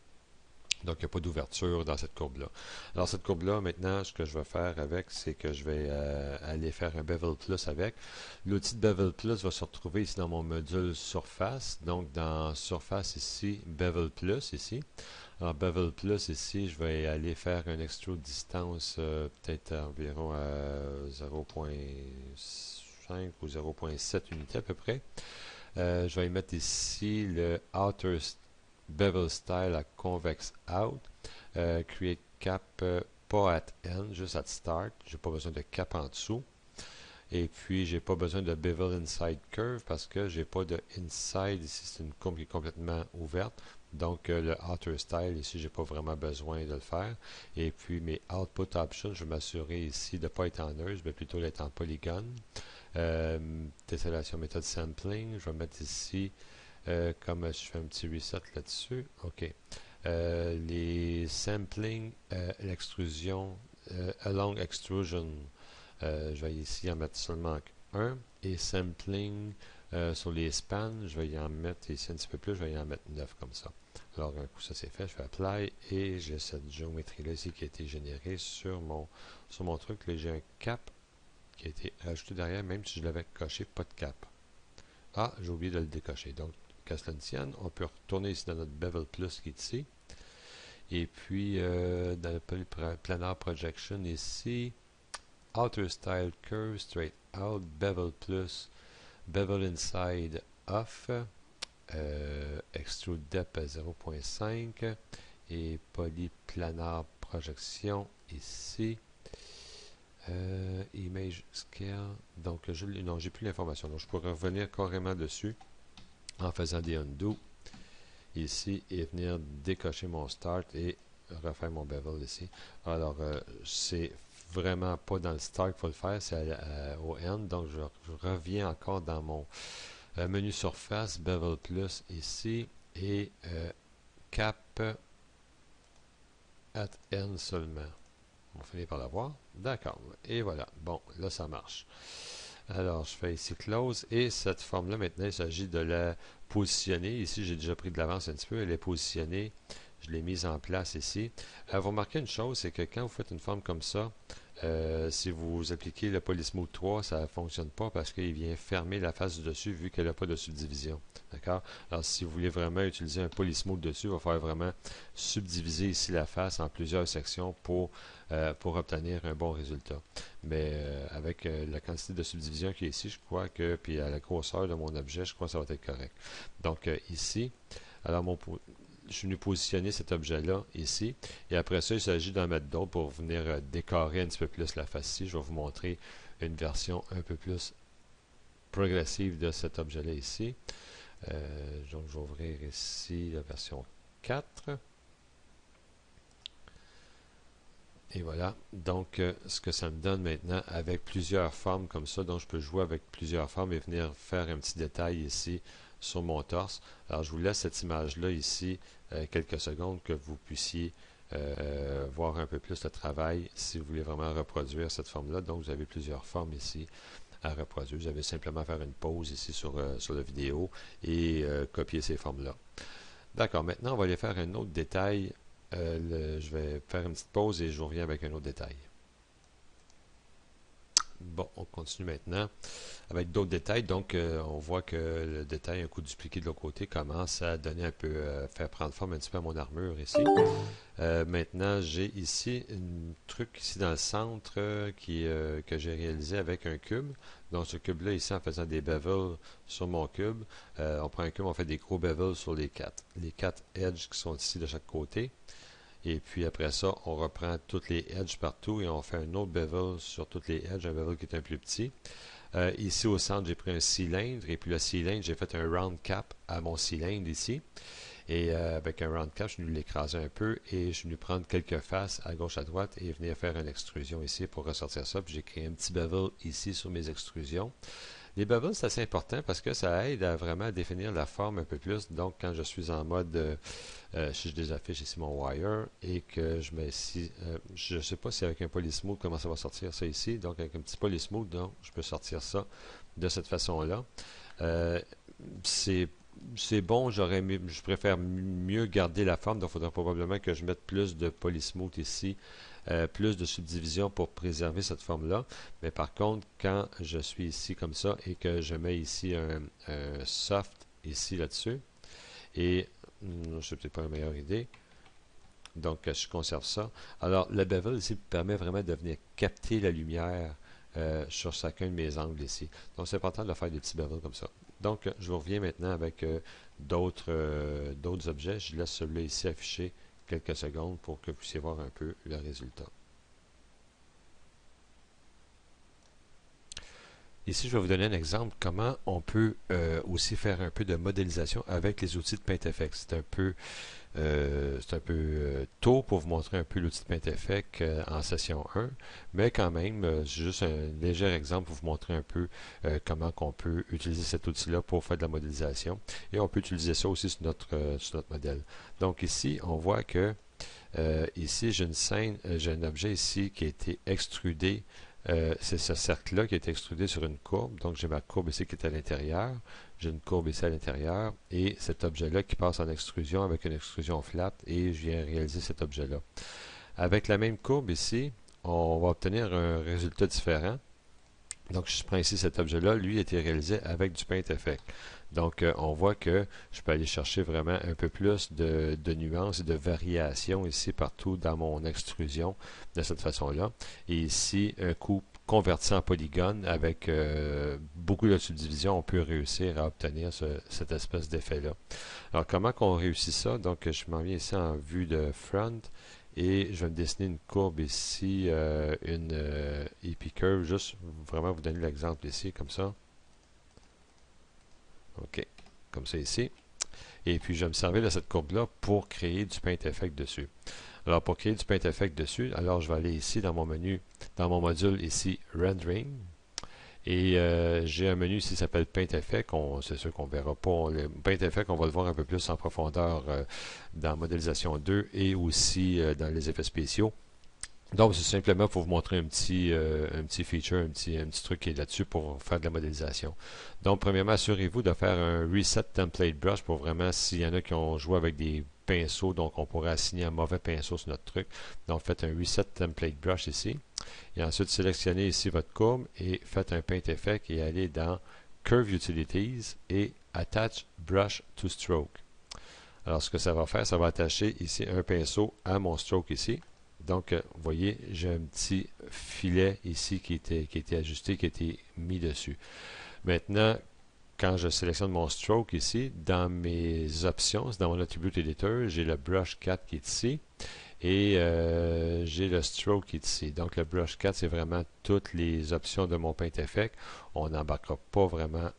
Donc, il n'y a pas d'ouverture dans cette courbe-là. Alors, cette courbe-là, maintenant, ce que je vais faire avec, c'est que je vais aller faire un Bevel Plus avec. L'outil de Bevel Plus va se retrouver ici dans mon module Surface. Donc, dans Surface ici, Bevel Plus ici. Alors, Bevel Plus ici, je vais aller faire un extrude distance peut-être environ à 0.5 ou 0.7 unités à peu près. Je vais mettre ici le Outer Bevel Style à Convex Out. Create Cap, pas at End, juste at Start. J'ai pas besoin de cap en dessous. Et puis, j'ai pas besoin de Bevel Inside Curve parce que j'ai pas de Inside ici. C'est une courbe qui est complètement ouverte. Donc, le Outer Style, ici, j'ai pas vraiment besoin de le faire. Et puis, mes Output Options, je vais m'assurer ici de ne pas être en Nurse, mais plutôt d'être en Polygone. Tessellation méthode sampling, je vais mettre ici, comme je fais un petit reset là-dessus. OK. Les sampling, l'extrusion, along extrusion, je vais ici en mettre seulement un. Et sampling sur les spans, je vais y en mettre ici un petit peu plus, je vais y en mettre 9 comme ça. Alors, un coup, ça c'est fait, je fais Apply et j'ai cette géométrie-là ici qui a été générée sur mon truc. Là, j'ai un cap qui a été rajouté derrière, même si je l'avais coché, pas de cap. Ah, j'ai oublié de le décocher. Donc, qu'à cela ne tienne, on peut retourner ici dans notre Bevel Plus qui est ici. Et puis, dans le Planar Projection ici, Outer Style Curve, Straight Out, Bevel Plus, Bevel Inside Off, Extrude Depth à 0.5 et Polyplanar Projection ici. Image Scale. Donc, non, j'ai plus l'information. Donc, je pourrais revenir carrément dessus en faisant des undo ici et venir décocher mon start et refaire mon bevel ici. Alors, c'est vraiment pas dans le start qu'il faut le faire, c'est au end. Donc, je reviens encore dans mon menu surface, bevel plus ici et cap at end seulement. On finit par l'avoir. D'accord. Et voilà. Bon, là, ça marche. Alors, je fais ici Close. Et cette forme-là, maintenant, il s'agit de la positionner. Ici, j'ai déjà pris de l'avance un petit peu. Elle est positionnée. Je l'ai mise en place ici. Vous remarquez une chose, c'est que quand vous faites une forme comme ça, si vous appliquez le Polysmooth 3, ça ne fonctionne pas parce qu'il vient fermer la face du dessus vu qu'elle n'a pas de subdivision. D'accord? Alors, si vous voulez vraiment utiliser un Polysmooth dessus, il va falloir vraiment subdiviser ici la face en plusieurs sections pour obtenir un bon résultat. Mais avec la quantité de subdivision qui est ici, je crois que, puis à la grosseur de mon objet, je crois que ça va être correct. Donc, ici, alors je suis venu positionner cet objet-là ici. Et après ça, il s'agit d'en mettre d'autres pour venir décorer un petit peu plus la face-ci. Je vais vous montrer une version un peu plus progressive de cet objet-là ici. Donc, je vais ouvrir ici la version 4. Et voilà. Donc, ce que ça me donne maintenant avec plusieurs formes comme ça. Donc, je peux jouer avec plusieurs formes et venir faire un petit détail ici sur mon torse. Alors, je vous laisse cette image-là ici quelques secondes que vous puissiez voir un peu plus le travail si vous voulez vraiment reproduire cette forme-là. Donc, vous avez plusieurs formes ici à reproduire. Vous avez simplement faire une pause ici sur la vidéo et copier ces formes-là. D'accord, maintenant, on va aller faire un autre détail. Je vais faire une petite pause et je reviens avec un autre détail. Bon, on continue maintenant avec d'autres détails. Donc, on voit que le détail, un coup dupliqué de l'autre côté, commence à donner un peu, faire prendre forme un petit peu à mon armure ici. Maintenant, j'ai ici un truc ici dans le centre que j'ai réalisé avec un cube. Donc, ce cube-là, ici, en faisant des bevels sur mon cube, on prend un cube, on fait des gros bevels sur les quatre edges qui sont ici de chaque côté. Et puis après ça, on reprend toutes les edges partout et on fait un autre bevel sur toutes les edges, un bevel qui est un plus petit. Ici au centre, j'ai pris un cylindre et puis le cylindre, j'ai fait un round cap à mon cylindre ici. Et avec un round cap, je suis venu l'écraser un peu et je suis venu prendre quelques faces à gauche à droite et venir faire une extrusion ici pour ressortir ça. Puis j'ai créé un petit bevel ici sur mes extrusions. Les bevels, c'est assez important parce que ça aide à vraiment définir la forme un peu plus. Donc, quand je suis en mode, si je désaffiche ici mon wire et que je mets ici, je ne sais pas si avec un Polysmooth, comment ça va sortir ça ici. Donc, avec un petit Polysmooth, donc, je peux sortir ça de cette façon-là. C'est bon, je préfère mieux garder la forme, donc il faudra probablement que je mette plus de Polysmooth ici, plus de subdivision pour préserver cette forme-là. Mais par contre, quand je suis ici comme ça et que je mets ici un soft ici là-dessus, et c'est peut-être pas la meilleure idée, donc je conserve ça. Alors, le bevel ici permet vraiment de venir capter la lumière sur chacun de mes angles ici. Donc, c'est important de faire des petits bevels comme ça. Donc, je vous reviens maintenant avec d'autres objets. Je laisse celui-là ici affiché quelques secondes pour que vous puissiez voir un peu le résultat. ici, je vais vous donner un exemple comment on peut aussi faire un peu de modélisation avec les outils de PaintEffect. C'est un peu tôt pour vous montrer un peu l'outil de PaintEffect en session 1, mais quand même, c'est juste un léger exemple pour vous montrer un peu comment on peut utiliser cet outil-là pour faire de la modélisation. Et on peut utiliser ça aussi sur notre modèle. Donc ici, on voit que ici, j'ai une scène, j'ai un objet ici qui a été extrudé. C'est ce cercle-là qui a été extrudé sur une courbe. Donc, j'ai ma courbe ici qui est à l'intérieur. J'ai une courbe ici à l'intérieur. Et cet objet-là qui passe en extrusion avec une extrusion flat. Et je viens réaliser cet objet-là. Avec la même courbe ici, on va obtenir un résultat différent. Donc, je prends ici cet objet-là. Lui a été réalisé avec du PaintEffect. Donc, on voit que je peux aller chercher vraiment un peu plus de nuances et de variations ici partout dans mon extrusion de cette façon-là. Et ici, un coup converti en polygone avec beaucoup de subdivisions, on peut réussir à obtenir cette espèce d'effet-là. Alors, comment qu'on réussit ça? Donc, je m'en viens ici en vue de front. Et je vais me dessiner une courbe ici, une epicurve, juste vraiment vous donner l'exemple ici, comme ça. OK, comme ça ici. Et puis, je vais me servir de cette courbe-là pour créer du PaintEffect dessus. Alors, pour créer du PaintEffect dessus, alors je vais aller ici dans mon menu, dans mon module ici, Rendering. Et j'ai un menu ici qui s'appelle PaintEffect. C'est sûr qu'on ne verra pas. Le PaintEffect, on va le voir un peu plus en profondeur dans Modélisation 2 et aussi dans les effets spéciaux. Donc, c'est simplement pour vous montrer un petit feature, un petit truc qui est là-dessus pour faire de la modélisation. Donc, premièrement, assurez-vous de faire un Reset Template Brush pour vraiment, s'il y en a qui ont joué avec des pinceaux, donc on pourrait assigner un mauvais pinceau sur notre truc. Donc, faites un Reset Template Brush ici. Et ensuite, sélectionnez ici votre courbe et faites un PaintEffect et allez dans Curve Utilities et Attach Brush to Stroke. Alors, ce que ça va faire, ça va attacher ici un pinceau à mon stroke ici. Donc, vous voyez, j'ai un petit filet ici qui était ajusté, qui a été mis dessus. Maintenant, quand je sélectionne mon stroke ici, dans mes options, dans mon Attribute Editor, j'ai le Brush 4 qui est ici. Et j'ai le stroke qui est ici. Donc, le Brush 4, c'est vraiment toutes les options de mon PaintEffect. On n'embarquera pas vraiment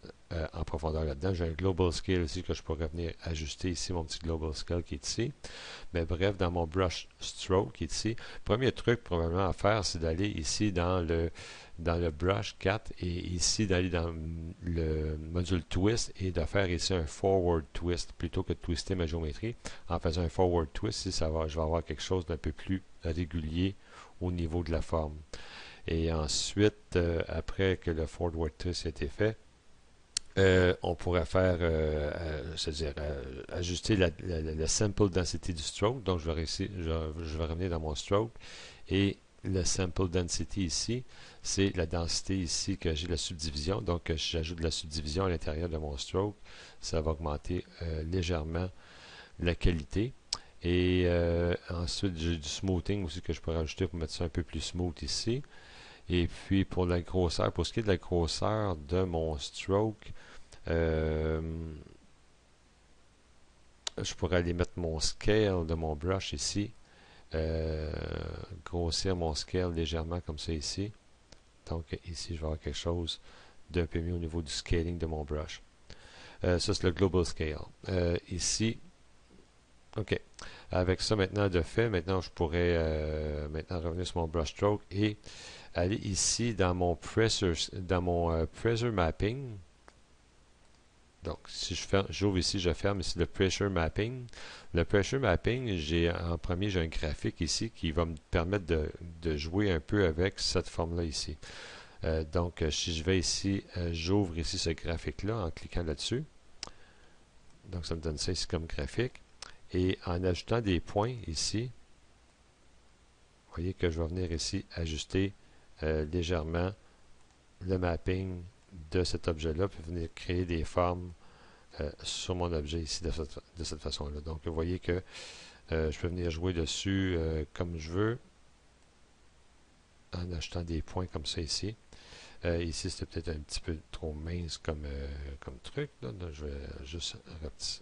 en profondeur là-dedans. J'ai un Global Scale ici que je pourrais venir ajuster ici, mon petit Global Scale qui est ici. Mais bref, dans mon Brush Stroke qui est ici, premier truc probablement à faire, c'est d'aller ici dans le Brush 4 et ici d'aller dans le module Twist et de faire ici un Forward Twist plutôt que de twister ma géométrie. En faisant un Forward Twist, ici, je vais avoir quelque chose d'un peu plus régulier au niveau de la forme. Et ensuite, après que le Forward Twist ait été fait, on pourrait faire, c'est-à-dire ajuster la sample density du stroke. Donc, je vais revenir dans mon stroke et le sample density ici, c'est la densité ici que j'ai la subdivision. Donc, j'ajoute de la subdivision à l'intérieur de mon stroke. Ça va augmenter légèrement la qualité. Et ensuite, j'ai du smoothing aussi que je pourrais ajouter pour mettre ça un peu plus smooth ici. Et puis, pour la grosseur, pour ce qui est de la grosseur de mon stroke, je pourrais aller mettre mon scale de mon brush ici. Grossir mon scale légèrement comme ça ici. Donc ici, je vais avoir quelque chose d'un peu mieux au niveau du scaling de mon brush. Ça, c'est le Global Scale. Ici, OK. Avec ça maintenant de fait, maintenant je pourrais maintenant revenir sur mon brush stroke et aller ici dans mon pressure mapping. Donc, si j'ouvre ici, je ferme ici le Pressure Mapping. Le Pressure Mapping, en premier, j'ai un graphique ici qui va me permettre de jouer un peu avec cette forme-là ici. Donc, si je vais ici, j'ouvre ici ce graphique-là en cliquant là-dessus. Donc, ça me donne ça ici comme graphique. Et en ajoutant des points ici, vous voyez que je vais venir ici ajuster légèrement le mapping de cet objet-là, puis venir créer des formes sur mon objet ici de cette façon-là. Donc, vous voyez que je peux venir jouer dessus comme je veux, en achetant des points comme ça ici. Ici, c'était peut-être un petit peu trop mince comme truc. Là. Donc, je vais juste rapetisser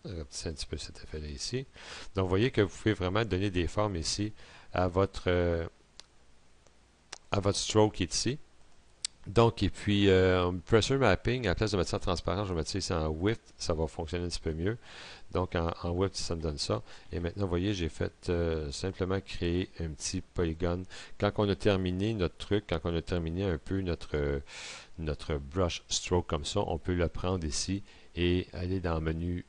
un petit peu cet effet-là ici. Donc, vous voyez que vous pouvez vraiment donner des formes ici à votre stroke qui est ici. Donc, et puis, pressure mapping, à la place de mettre ça en transparent, je vais mettre ça ici en width, ça va fonctionner un petit peu mieux. Donc, en width, ça me donne ça. Et maintenant, vous voyez, j'ai fait simplement créer un petit polygone. Quand on a terminé notre truc, quand on a terminé un peu notre brush stroke comme ça, on peut le prendre ici et aller dans le menu.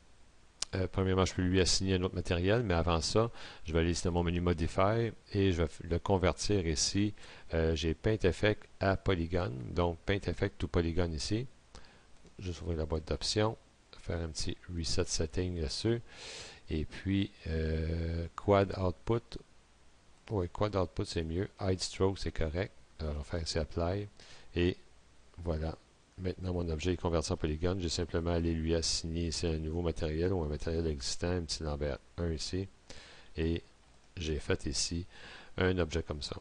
Premièrement, je peux lui assigner un autre matériel, mais avant ça, je vais aller ici dans mon menu Modify et je vais le convertir ici. J'ai Paint Effect à Polygone, donc Paint Effect to Polygone ici. Juste ouvrir la boîte d'options, faire un petit Reset Setting là-dessus. Et puis, Quad Output. Oui, Quad Output c'est mieux. Hide Stroke c'est correct. Alors, on va faire ici Apply. Et voilà. Maintenant, mon objet est converti en polygone. J'ai simplement allé lui assigner ici un nouveau matériel ou un matériel existant, un petit Lambert 1 ici. Et j'ai fait ici un objet comme ça.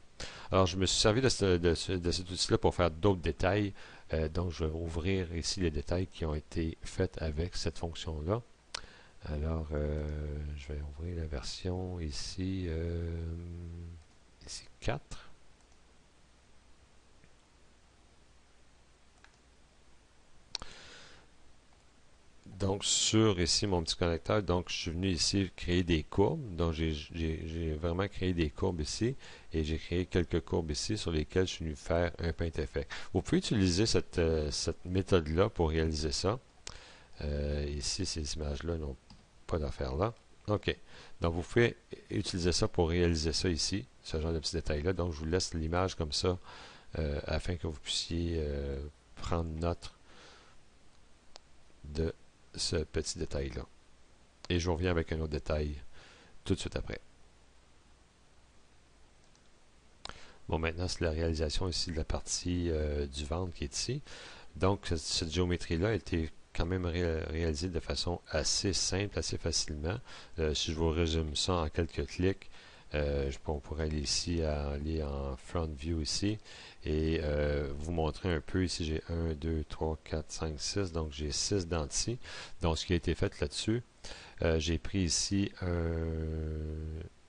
Alors, je me suis servi de cet outil-là pour faire d'autres détails. Donc, je vais ouvrir ici les détails qui ont été faits avec cette fonction-là. Alors, je vais ouvrir la version ici, ici 4. Donc, sur ici mon petit connecteur, donc je suis venu ici créer des courbes. Donc, j'ai vraiment créé des courbes ici et j'ai créé quelques courbes ici sur lesquelles je suis venu faire un paint effect. Vous pouvez utiliser cette méthode-là pour réaliser ça. Ici, ces images-là n'ont pas d'affaire là. OK. Donc, vous pouvez utiliser ça pour réaliser ça ici, ce genre de petits détails-là. Donc, je vous laisse l'image comme ça afin que vous puissiez prendre note de ce petit détail-là. Et je reviens avec un autre détail tout de suite après. Bon, maintenant, c'est la réalisation ici de la partie du ventre qui est ici. Donc, cette géométrie-là a été quand même réalisée de façon assez simple, assez facilement. Si je vous résume ça en quelques clics, on pourrait aller ici, aller en front view ici et vous montrer un peu. Ici, j'ai 1, 2, 3, 4, 5, 6. Donc, j'ai 6 dentiers. Donc, ce qui a été fait là-dessus, j'ai pris ici un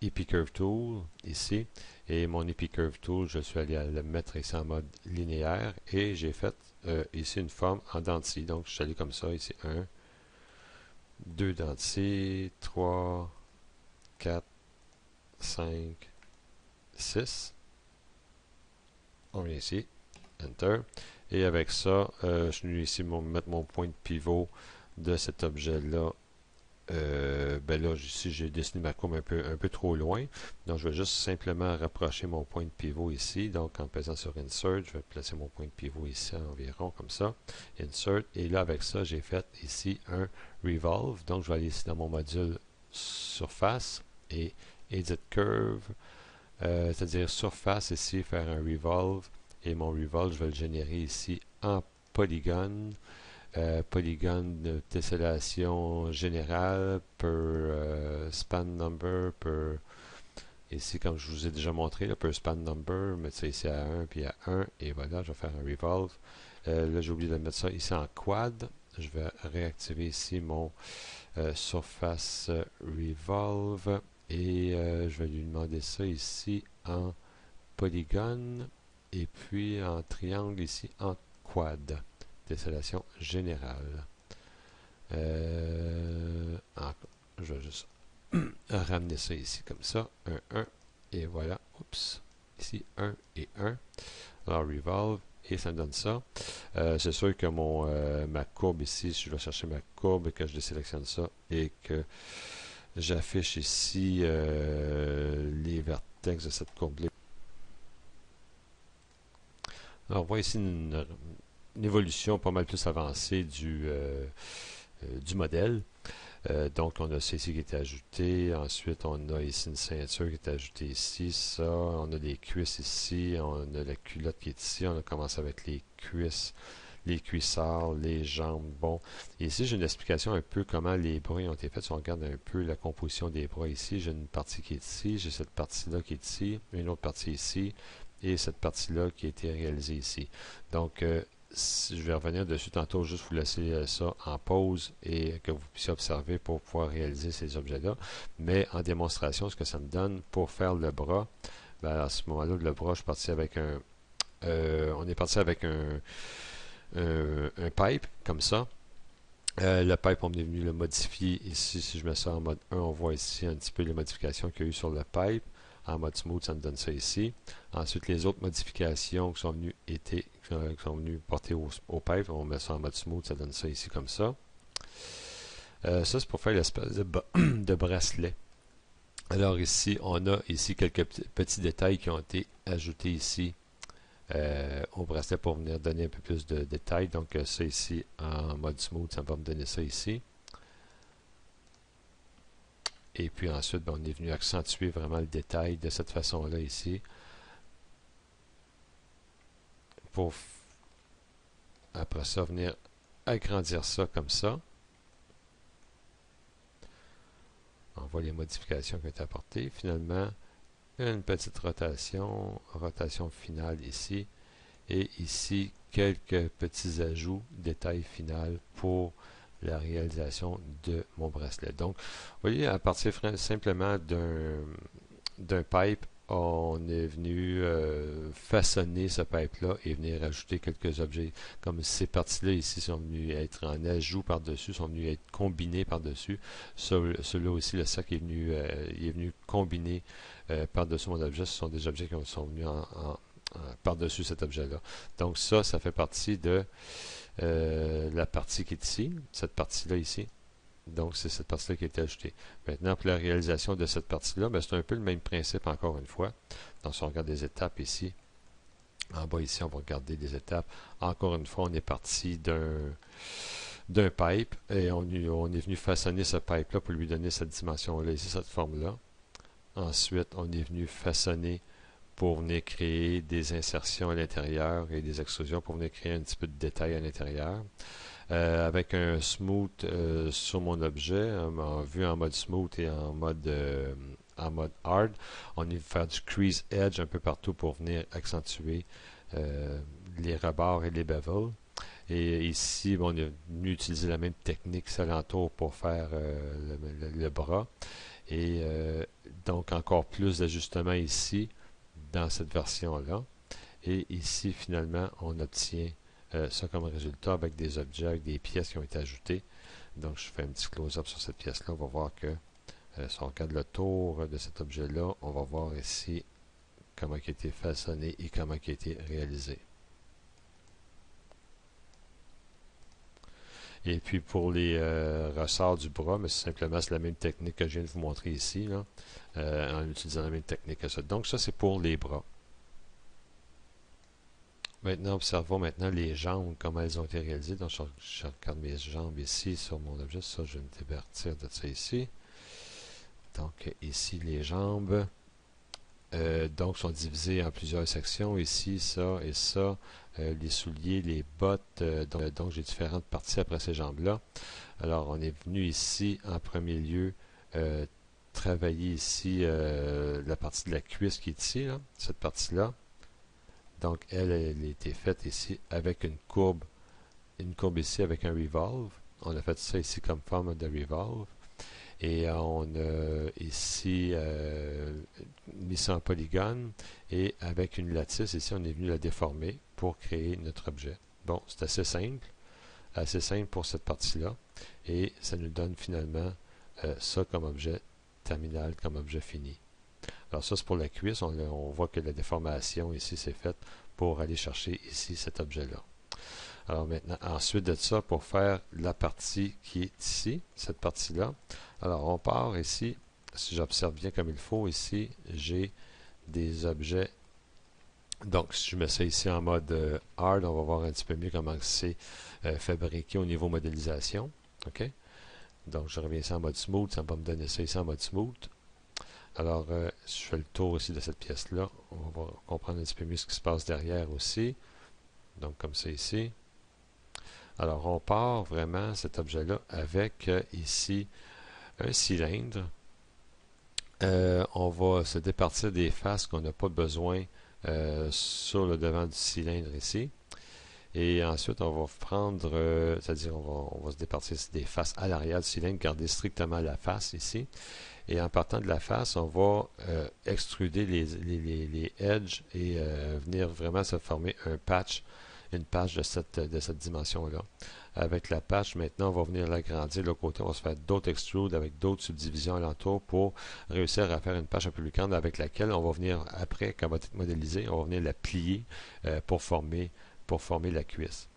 Epicurve Tool, ici. Et mon Epicurve Tool, je suis allé le mettre ici en mode linéaire. Et j'ai fait ici une forme en dentier. Donc, je suis allé comme ça. Ici, 1, 2 dentiers, 3, 4, 5, 6. On vient ici, Enter. Et avec ça, je suis venu ici mettre mon point de pivot de cet objet-là. Ben là, ici, j'ai dessiné ma courbe un peu trop loin. Donc, je vais juste simplement rapprocher mon point de pivot ici. Donc, en pesant sur Insert, je vais placer mon point de pivot ici environ, comme ça. Insert. Et là, avec ça, j'ai fait ici un Revolve. Donc, je vais aller ici dans mon module Surface et Edit Curve. C'est-à-dire surface ici, faire un revolve et mon revolve, je vais le générer ici en polygone. Polygone de tessellation générale per span number, per ici comme je vous ai déjà montré, là, per span number, mettre ça ici à 1 puis à 1 et voilà, je vais faire un revolve. Là j'ai oublié de mettre ça ici en quad. Je vais réactiver ici mon surface revolve. Et je vais lui demander ça ici en polygone et puis en triangle ici en quad. Tessellation générale. Je vais juste ramener ça ici comme ça. 1, 1 et voilà. Oups. Ici 1 et 1. Alors revolve et ça me donne ça. C'est sûr que ma courbe ici, si je vais chercher ma courbe et que je désélectionne ça et que j'affiche ici les vertex de cette courbe-là. Alors, on voit ici une évolution pas mal plus avancée du modèle. Donc, on a ceci qui est ajouté. Ensuite, on a ici une ceinture qui est ajoutée ici. Ça, on a des cuisses ici. On a la culotte qui est ici. On a commencé avec les cuisses, les cuissards, les jambes. Bon, ici, j'ai une explication un peu comment les bras ont été faits. Si on regarde un peu la composition des bras ici, j'ai une partie qui est ici. J'ai cette partie-là qui est ici. Une autre partie ici. Et cette partie-là qui a été réalisée ici. Donc, je vais revenir dessus tantôt, juste vous laisser ça en pause et que vous puissiez observer pour pouvoir réaliser ces objets-là. Mais en démonstration, ce que ça me donne pour faire le bras, ben à ce moment-là, le bras, je suis parti avec on est parti avec un pipe, comme ça. Le pipe, on est venu le modifier ici. Si je mets ça en mode 1, on voit ici un petit peu les modifications qu'il y a eu sur le pipe. En mode smooth, ça nous donne ça ici. Ensuite, les autres modifications qui sont venues porter au pipe, on met ça en mode smooth, ça donne ça ici comme ça. Ça, c'est pour faire l'espèce de bracelet. Alors ici, on a ici quelques petits détails qui ont été ajoutés ici au bracelet pour venir donner un peu plus de détails. Donc ça ici en mode smooth, ça va me donner ça ici. Et puis ensuite, on est venu accentuer vraiment le détail de cette façon-là ici. Pour après ça, venir agrandir ça comme ça. On voit les modifications qui ont été apportées. Finalement, une petite rotation finale ici. Et ici, quelques petits ajouts, détails final pour la réalisation de mon bracelet. Donc, vous voyez, à partir simplement d'un pipe, on est venu façonner ce pipe-là et venir ajouter quelques objets. Comme ces parties-là ici sont venues être en ajout par-dessus, sont venues être combinées par-dessus. Celui-là aussi, le cercle est venu combiner par-dessus mon objet. Ce sont des objets qui sont venus par-dessus cet objet-là. Donc ça fait partie de la partie qui est ici, cette partie-là ici. Donc, c'est cette partie-là qui a été ajoutée. Maintenant, pour la réalisation de cette partie-là, c'est un peu le même principe encore une fois. Donc, si on regarde les étapes ici, en bas ici, on va regarder les étapes. Encore une fois, on est parti d'un pipe et on est venu façonner ce pipe-là pour lui donner cette dimension-là ici, cette forme-là. Ensuite, on est venu façonner pour venir créer des insertions à l'intérieur et des extrusions pour venir créer un petit peu de détail à l'intérieur. Avec un smooth sur mon objet, vu en mode smooth et en mode hard, on est venu faire du crease edge un peu partout pour venir accentuer les rebords et les bevels. Et ici, on est venu utiliser la même technique alentour pour faire le bras. Et donc encore plus d'ajustements ici dans cette version-là. Et ici, finalement, on obtient ça comme résultat avec des objets, avec des pièces qui ont été ajoutées. Donc, je fais un petit close-up sur cette pièce-là. On va voir que si on regarde le tour de cet objet-là, on va voir ici comment il a été façonné et comment il a été réalisé. Et puis pour les ressorts du bras, mais c'est la même technique que je viens de vous montrer ici, là, en utilisant la même technique que ça. Donc ça, c'est pour les bras. Maintenant, observons maintenant les jambes, comment elles ont été réalisées. Donc, je regarde mes jambes ici sur mon objet. Ça, je vais me départir de ça ici. Donc, ici, les jambes. Donc, sont divisées en plusieurs sections. Ici, ça et ça. Les souliers, les bottes. Donc, j'ai différentes parties après ces jambes-là. Alors, on est venu ici, en premier lieu, travailler ici la partie de la cuisse qui est ici, là, cette partie-là. Donc, elle a été faite ici avec une courbe ici avec un revolve. On a fait ça ici comme forme de revolve. Et on a ici mis ça en polygone. Et avec une lattice, ici, on est venu la déformer pour créer notre objet. Bon, c'est assez simple pour cette partie-là. Et ça nous donne finalement ça comme objet terminal, comme objet fini. Alors ça, c'est pour la cuisse. On voit que la déformation ici, c'est faite pour aller chercher ici cet objet-là. Alors maintenant, ensuite de ça, pour faire la partie qui est ici, cette partie-là, alors on part ici. Si j'observe bien comme il faut, ici, j'ai des objets. Donc, si je mets ça ici en mode hard, on va voir un petit peu mieux comment c'est fabriqué au niveau modélisation. OK? Donc, je reviens ici en mode smooth. Ça va me donner ça ici en mode smooth. Alors, si je fais le tour aussi de cette pièce-là, on va comprendre un petit peu mieux ce qui se passe derrière aussi. Donc, comme ça ici. Alors, on part vraiment cet objet-là avec ici un cylindre. On va se départir des faces qu'on n'a pas besoin sur le devant du cylindre ici. Et ensuite, on va prendre, c'est-à-dire on va se départir des faces à l'arrière du cylindre, garder strictement la face ici. Et en partant de la face, on va extruder les edges et venir vraiment se former une patch de cette dimension-là. Avec la patch, maintenant, on va venir l'agrandir de l'autre côté. On va se faire d'autres extrudes avec d'autres subdivisions alentour pour réussir à faire une patch un peu plus grande avec laquelle on va venir, après, quand elle va être modélisée, on va venir la plier pour former la cuisse.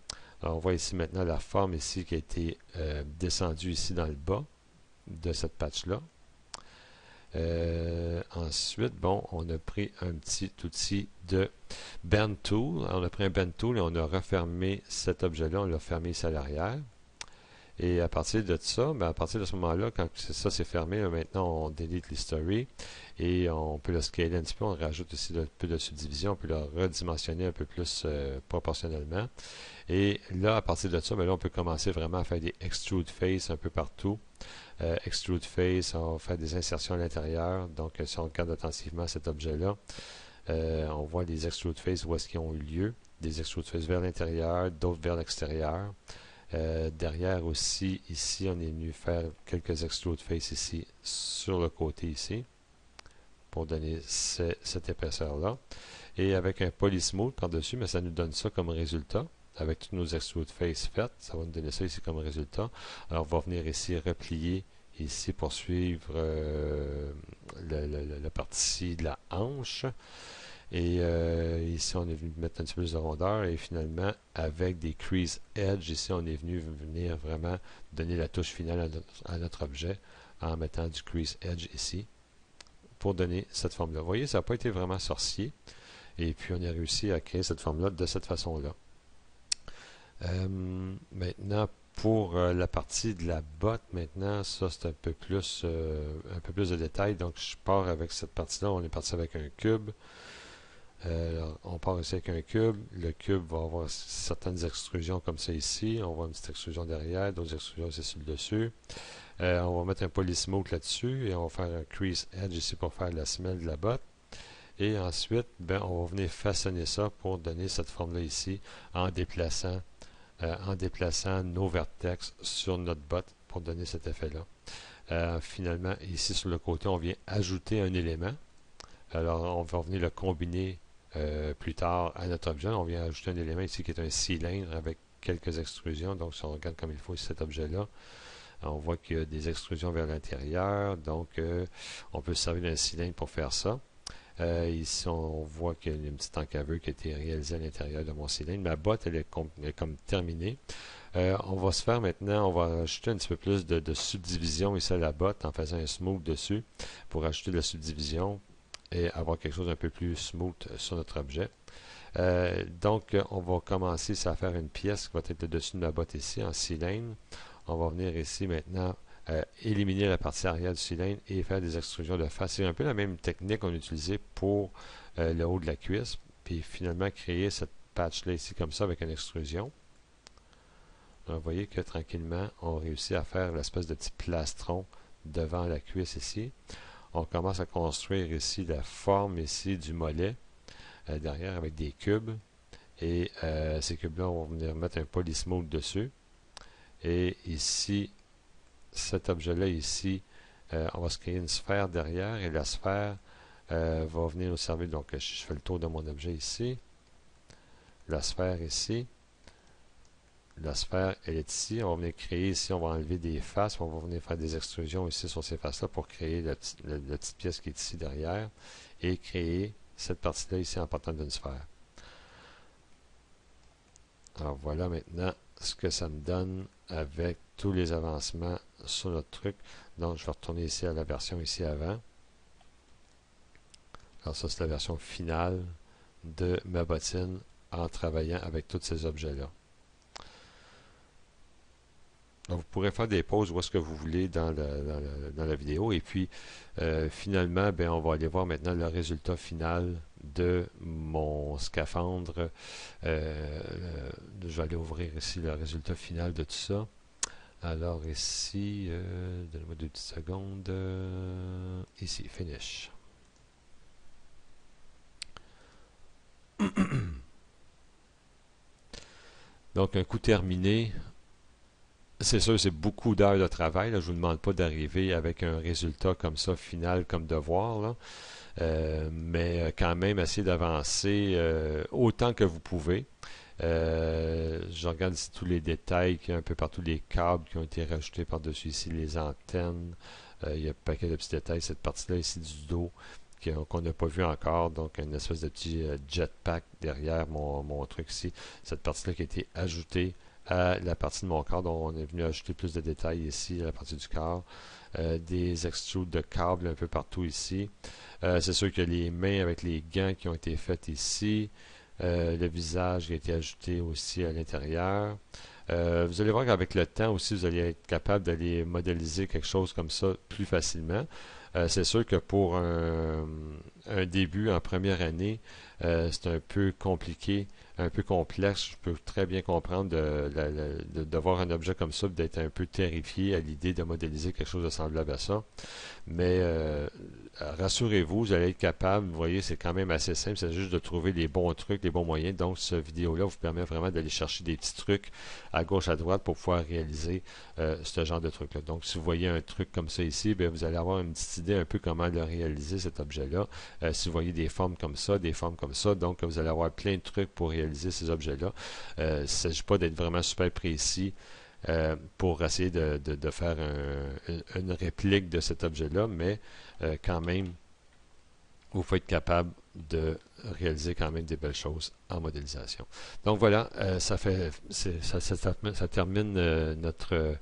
Alors, on voit ici maintenant la forme ici qui a été descendue ici dans le bas de cette patch-là. Ensuite, bon, on a pris un petit outil de Bend Tool. On a pris un Bend Tool et on a refermé cet objet-là. On l'a fermé ici à l'arrière. Et à partir de ça, ben à partir de ce moment-là, quand ça c'est fermé, maintenant on delete l'history et on peut le scaler un petit peu. On rajoute aussi un peu de subdivision. On peut le redimensionner un peu plus proportionnellement. Et là, à partir de ça, ben là, on peut commencer vraiment à faire des extrude face un peu partout. Extrude face, on va faire des insertions à l'intérieur. Donc, si on regarde attentivement cet objet-là, on voit les extrude face où est-ce qu'ils ont eu lieu. Des extrude face vers l'intérieur, d'autres vers l'extérieur. Derrière aussi, ici, on est venu faire quelques extrude face ici, sur le côté ici, pour donner cette épaisseur-là. Et avec un polysmooth par-dessus, mais ça nous donne ça comme résultat. Avec toutes nos extrude face faites, ça va nous donner ça ici comme résultat. Alors, on va venir ici replier ici pour suivre la partie de la hanche. Et ici, on est venu mettre un petit peu plus de rondeur. Et finalement, avec des crease edge, ici, on est venu venir vraiment donner la touche finale à notre objet en mettant du crease edge ici pour donner cette forme-là. Vous voyez, ça n'a pas été vraiment sorcier. Et puis, on a réussi à créer cette forme-là de cette façon-là. Maintenant, pour la partie de la botte, maintenant, ça c'est un peu plus de détails. Donc, je pars avec cette partie-là. On est parti avec un cube. On part ici avec un cube. Le cube va avoir certaines extrusions comme ça ici. On voit une petite extrusion derrière, d'autres extrusions ici sur le dessus. On va mettre un polysmoke là-dessus et on va faire un crease edge ici pour faire la semelle de la botte. Et ensuite, ben, on va venir façonner ça pour donner cette forme-là ici en déplaçant nos vertex sur notre botte pour donner cet effet-là. Finalement, ici sur le côté, on vient ajouter un élément. Alors, on va venir le combiner plus tard à notre objet. On vient ajouter un élément ici qui est un cylindre avec quelques extrusions. Donc, si on regarde comme il faut cet objet-là, on voit qu'il y a des extrusions vers l'intérieur. Donc, on peut se servir d'un cylindre pour faire ça. Ici, on voit qu'il y a une petite encaveur qui a été réalisée à l'intérieur de mon cylindre. Ma botte, elle est comme terminée. On va se faire maintenant, on va ajouter un petit peu plus de subdivision ici à la botte en faisant un smooth dessus pour ajouter de la subdivision et avoir quelque chose d'un peu plus smooth sur notre objet. Donc, on va commencer à faire une pièce qui va être le dessus de ma botte ici en cylindre. On va venir ici maintenant éliminer la partie arrière du cylindre et faire des extrusions de face. C'est un peu la même technique qu'on utilisait pour le haut de la cuisse. Puis finalement créer cette patch-là ici comme ça avec une extrusion. Alors, vous voyez que tranquillement, on réussit à faire l'espèce de petit plastron devant la cuisse ici. On commence à construire ici la forme ici du mollet derrière avec des cubes. Et ces cubes-là, on va venir mettre un polysmooth dessus. Et ici, cet objet-là ici, on va se créer une sphère derrière et la sphère va venir nous servir. Donc, je fais le tour de mon objet ici. La sphère ici. La sphère, elle est ici. On va venir créer ici, on va enlever des faces. On va venir faire des extrusions ici sur ces faces-là pour créer la petite pièce qui est ici derrière et créer cette partie-là ici en partant d'une sphère. Alors, voilà maintenant ce que ça me donne avec tous les avancements sur notre truc. Donc, je vais retourner ici à la version ici avant. Alors, ça, c'est la version finale de ma bottine en travaillant avec tous ces objets-là. Donc, vous pourrez faire des pauses où est-ce que vous voulez dans la vidéo. Et puis, finalement, ben, on va aller voir maintenant le résultat final de mon scaphandre. Je vais aller ouvrir ici le résultat final de tout ça. Alors ici, donnez-moi 2 petites secondes. Ici, finish. Donc, un coup terminé, c'est sûr, c'est beaucoup d'heures de travail. Là. Je ne vous demande pas d'arriver avec un résultat comme ça, final, comme devoir, là. Mais quand même, essayez d'avancer autant que vous pouvez. Je regarde ici tous les détails, qu'il y a un peu partout les câbles qui ont été rajoutés par-dessus ici, les antennes. Il y a un paquet de petits détails. Cette partie-là ici du dos qu'on n'a pas vu encore, donc une espèce de petit jetpack derrière mon truc ici. Cette partie-là qui a été ajoutée à la partie de mon corps, dont on est venu ajouter plus de détails ici à la partie du corps. Des extrudes de câbles un peu partout ici. C'est sûr que les mains avec les gants qui ont été faites ici. Le visage qui a été ajouté aussi à l'intérieur. Vous allez voir qu'avec le temps aussi, vous allez être capable d'aller modéliser quelque chose comme ça plus facilement. C'est sûr que pour un début en première année, c'est un peu compliqué, un peu complexe. Je peux très bien comprendre de voir un objet comme ça, d'être un peu terrifié à l'idée de modéliser quelque chose de semblable à ça. Mais rassurez-vous, vous allez être capable. Vous voyez, c'est quand même assez simple. C'est juste de trouver les bons trucs, les bons moyens. Donc, cette vidéo-là vous permet vraiment d'aller chercher des petits trucs à gauche, à droite pour pouvoir réaliser ce genre de truc-là. Donc, si vous voyez un truc comme ça ici, bien, vous allez avoir une petite idée un peu comment le réaliser, cet objet-là. Si vous voyez des formes comme ça, des formes comme ça, donc vous allez avoir plein de trucs pour réaliser ces objets-là. Il ne s'agit pas d'être vraiment super précis pour essayer de faire une réplique de cet objet-là, mais quand même, vous faut être capable de réaliser quand même des belles choses en modélisation. Donc voilà, ça termine notre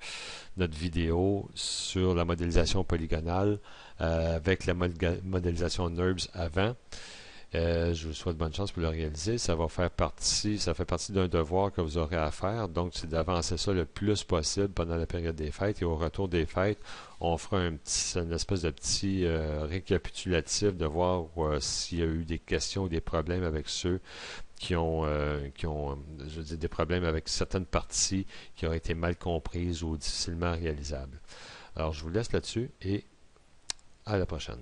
vidéo sur la modélisation polygonale avec la modélisation NURBS avant. Je vous souhaite bonne chance pour le réaliser. Ça fait partie d'un devoir que vous aurez à faire. Donc, c'est d'avancer ça le plus possible pendant la période des fêtes. Et au retour des fêtes, on fera une espèce de petit récapitulatif de voir s'il y a eu des questions ou des problèmes avec ceux qui ont je veux dire, des problèmes avec certaines parties qui auraient été mal comprises ou difficilement réalisables. Alors, je vous laisse là-dessus et à la prochaine.